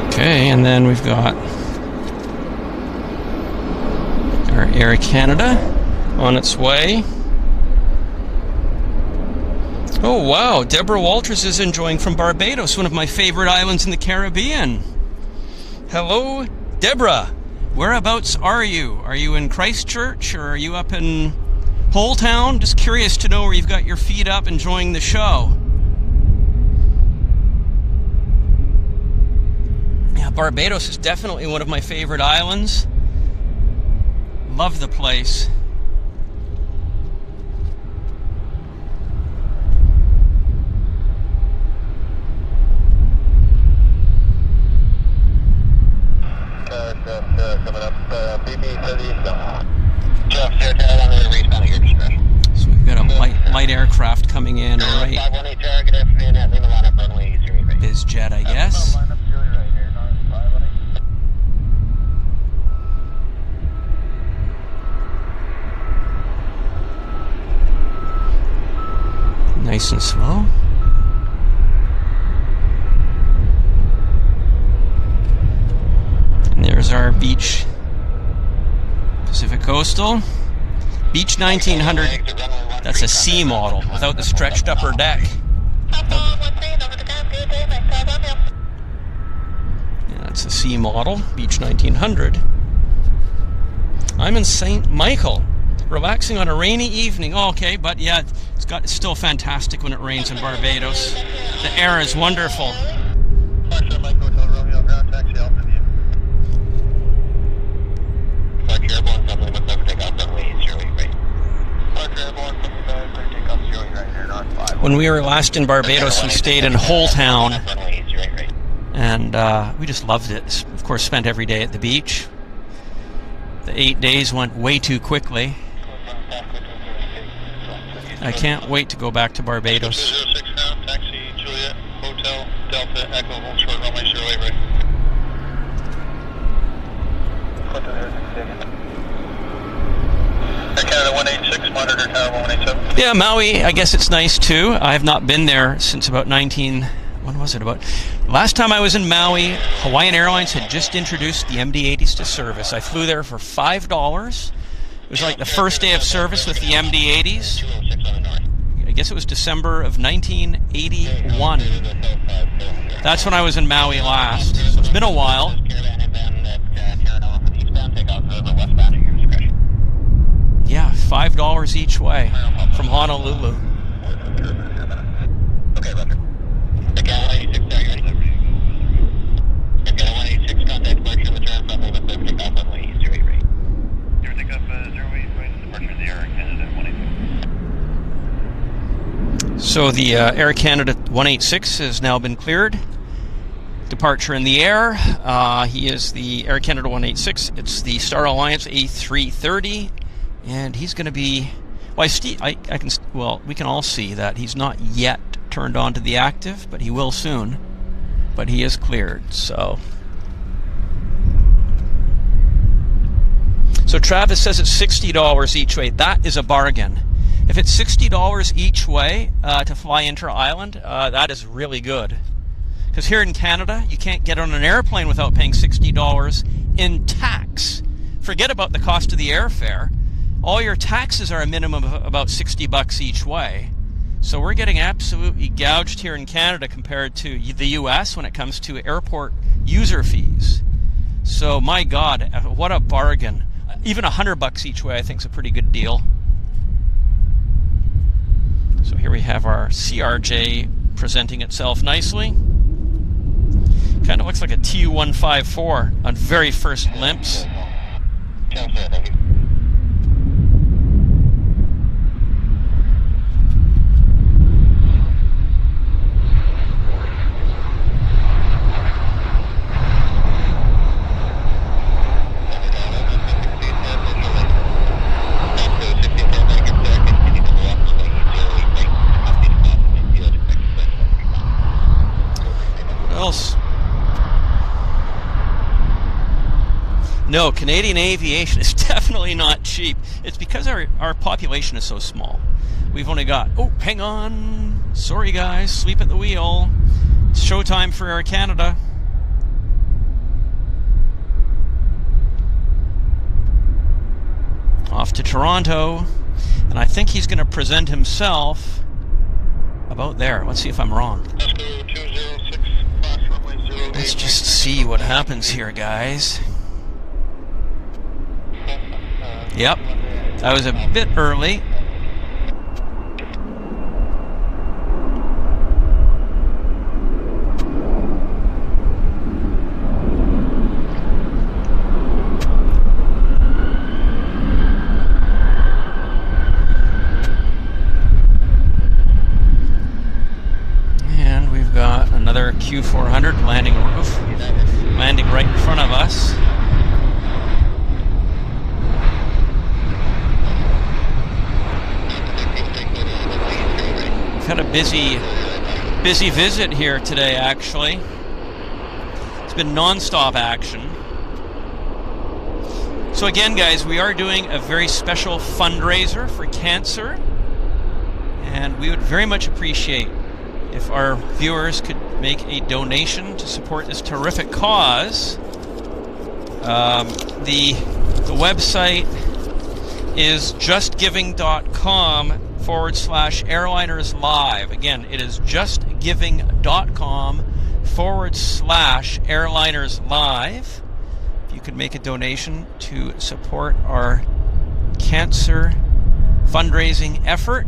[SPEAKER 1] Okay, and then we've got our Air Canada on its way. Oh wow, Deborah Walters is enjoying from Barbados, one of my favorite islands in the Caribbean. Hello, Deborah. Whereabouts are you? Are you in Christchurch or are you up in Holetown? Just curious to know where you've got your feet up enjoying the show. Yeah, Barbados is definitely one of my favorite islands. Love the place.
[SPEAKER 3] Coming up,
[SPEAKER 1] So we've got a light aircraft coming in, right? BizJet, I guess. Nice and slow. And there's our beach, Pacific Coastal. Beach 1900, that's a C model without the stretched upper deck. Yeah, that's a C model, Beach 1900. I'm in St. Michael, relaxing on a rainy evening. Oh, okay, but yeah, it's still fantastic when it rains in Barbados. The air is wonderful. When we were last in Barbados, we stayed in Holetown, and we just loved it. Of course, spent every day at the beach. The 8 days went way too quickly. I can't wait to go back to Barbados.
[SPEAKER 3] 206 now, taxi Juliet, Hotel, Delta, Echo, hold short, runway 08 right. Air Canada 186, monitor tower 187.
[SPEAKER 1] Yeah, Maui, I guess it's nice too. I have not been there since about when was it? Last time I was in Maui, Hawaiian Airlines had just introduced the MD-80s to service. I flew there for $5. It was like the first day of service with the MD-80s. I guess it was December of 1981. That's when I was in Maui last. So it's been a while. Yeah, $5 each way from Honolulu.
[SPEAKER 3] Okay, Roger. Again, 186, are you ready? Again, 186, contact departure, return from Lima Clear, take off runway 08 right. Zero, take off 08 right, departure of the Air Canada 186.
[SPEAKER 1] So the Air Canada 186 has now been cleared. Departure in the air. He is the Air Canada 186. It's the Star Alliance A340. And he's going to be, we can all see that he's not yet turned on to the active, but he will soon. But he is cleared, so Travis says it's $60 each way. That is a bargain. If it's $60 each way to fly inter-island, that is really good. Because here in Canada, you can't get on an airplane without paying $60 in tax. Forget about the cost of the airfare. All your taxes are a minimum of about $60 each way. So we're getting absolutely gouged here in Canada compared to the US when it comes to airport user fees. So my God, what a bargain. Even $100 each way I think is a pretty good deal. So here we have our CRJ presenting itself nicely. Kind of looks like a Tu-154 on very first glimpse. No, Canadian aviation is definitely not cheap. It's because our population is so small. We've only got, oh, hang on. Sorry guys, sleep at the wheel. It's showtime for Air Canada. Off to Toronto. And I think he's going to present himself about there. Let's see if I'm wrong. Let's just see what happens here, guys. Yep, I was a bit early. And we've got another Q400 landing right in front of us. Had a busy visit here today, actually. It's been non-stop action. So again, guys, we are doing a very special fundraiser for cancer, and we would very much appreciate if our viewers could make a donation to support this terrific cause. The website is justgiving.com/Airliners Live. Again, it is justgiving.com/Airliners Live. If you could make a donation to support our cancer fundraising effort,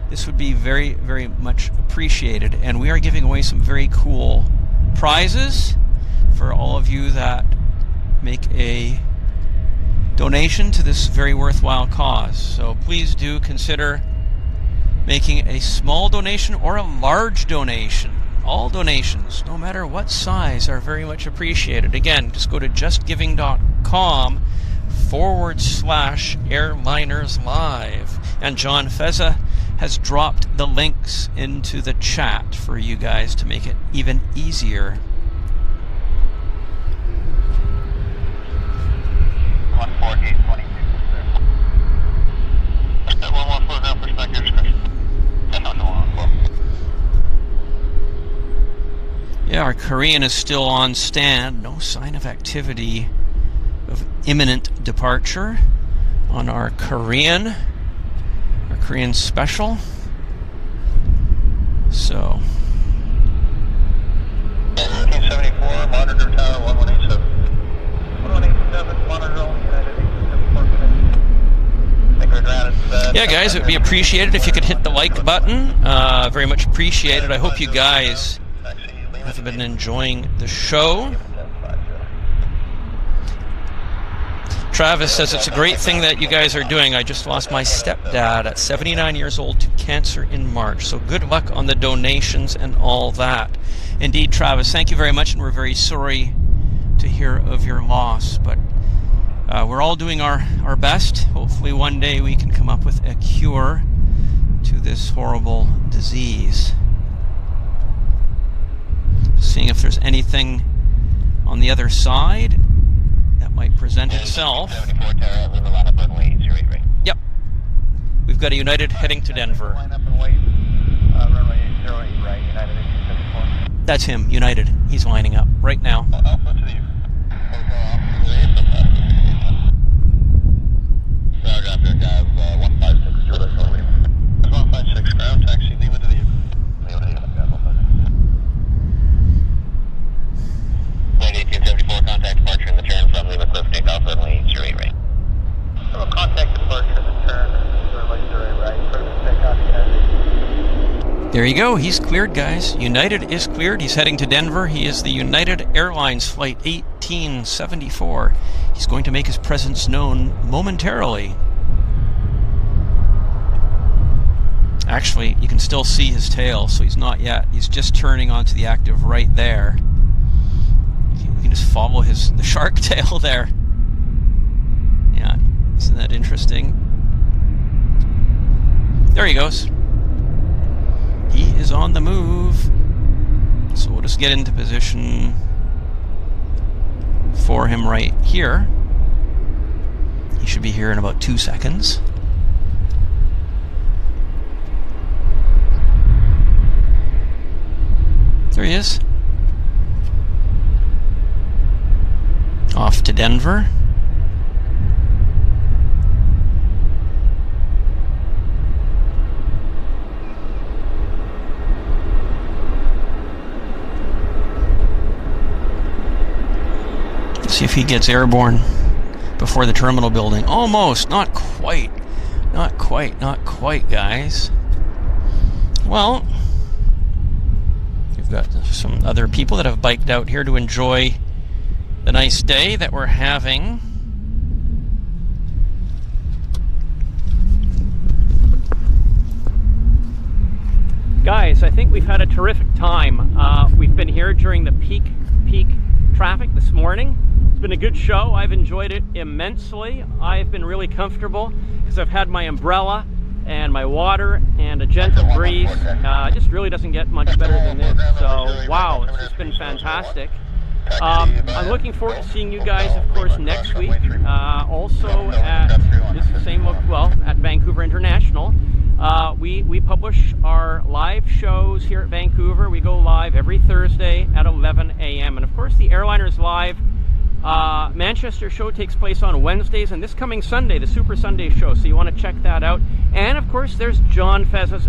[SPEAKER 1] this would be very, very much appreciated. And we are giving away some very cool prizes for all of you that make a donation to this very worthwhile cause. So please do consider making a small donation or a large donation. All donations, no matter what size, are very much appreciated. Again, just go to justgiving.com facebook.com/Airliners Live. And John Feza has dropped the links into the chat for you guys to make it even easier.
[SPEAKER 3] 14822. One more floor down for spec discretion.
[SPEAKER 1] Yeah, our Korean is still on stand. No sign of activity of imminent departure on our Korean special. So
[SPEAKER 3] 1874, monitor tower 1187. 1187, monitor only United 874.
[SPEAKER 1] yeah, guys, it would be appreciated if you could hit the like button. Very much appreciated. I hope you guys have been enjoying the show. Travis says it's a great thing that you guys are doing. I just lost my stepdad at 79 years old to cancer in March. So good luck on the donations and all that. Indeed, Travis, thank you very much, and we're very sorry to hear of your loss. But we're all doing our best. Hopefully one day we can come up with a cure to this horrible disease. Seeing if there's anything on the other side that might present itself.
[SPEAKER 3] 74 tower, leave a line up runway 08 right.
[SPEAKER 1] Yep. We've got a United heading to Denver.
[SPEAKER 3] Line up and wait, runway 08 right, United 1874.
[SPEAKER 1] That's him, United. He's lining up right now.
[SPEAKER 3] Alpha to the Paragraph air 156 Juliet. 156 ground taxi, leave it to the 1874, contact departure and return from Lima Cliff, takeoff runway 08 right. So contact departure and return, runway 08 right, perfect takeoff United.
[SPEAKER 1] There you go. He's cleared, guys. United is cleared. He's heading to Denver. He is the United Airlines Flight 1874. He's going to make his presence known momentarily. Actually, you can still see his tail, so he's not yet. He's just turning onto the active right there. We can just follow the shark tail there. Yeah, isn't that interesting? There he goes. He is on the move. So we'll just get into position for him right here. He should be here in about 2 seconds. There he is. Off to Denver. Let's see if he gets airborne before the terminal building. Almost. Not quite. Not quite. Not quite, guys. Well, we've got some other people that have biked out here to enjoy the nice day that we're having.
[SPEAKER 2] Guys, I think we've had a terrific time. We've been here during the peak traffic this morning. It's been a good show. I've enjoyed it immensely. I've been really comfortable because I've had my umbrella and my water and a gentle breeze. It just really doesn't get much better than this. So, wow, it's just been fantastic. I'm looking forward to seeing you guys, of course, next week. Also at this same, well, at Vancouver International. We publish our live shows here at Vancouver. We go live every Thursday at 11 a.m. And of course, the Airliners Live Manchester show takes place on Wednesdays, and this coming Sunday, the Super Sunday show. So you want to check that out. And of course, there's John Feza's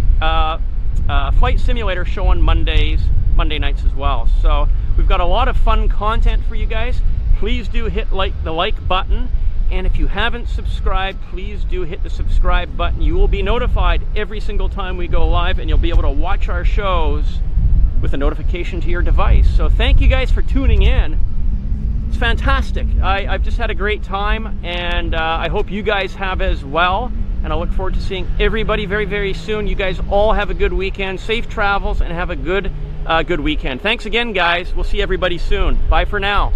[SPEAKER 2] Flight Simulator show on Monday nights as well. So we've got a lot of fun content for you guys. Please do hit the like button. And if you haven't subscribed, please do hit the subscribe button. You will be notified every single time we go live, and you'll be able to watch our shows with a notification to your device. So thank you guys for tuning in. It's fantastic. I've just had a great time, and I hope you guys have as well. And I look forward to seeing everybody very, very soon. You guys all have a good weekend. Safe travels, and have a good weekend. Thanks again, guys. We'll see everybody soon. Bye for now.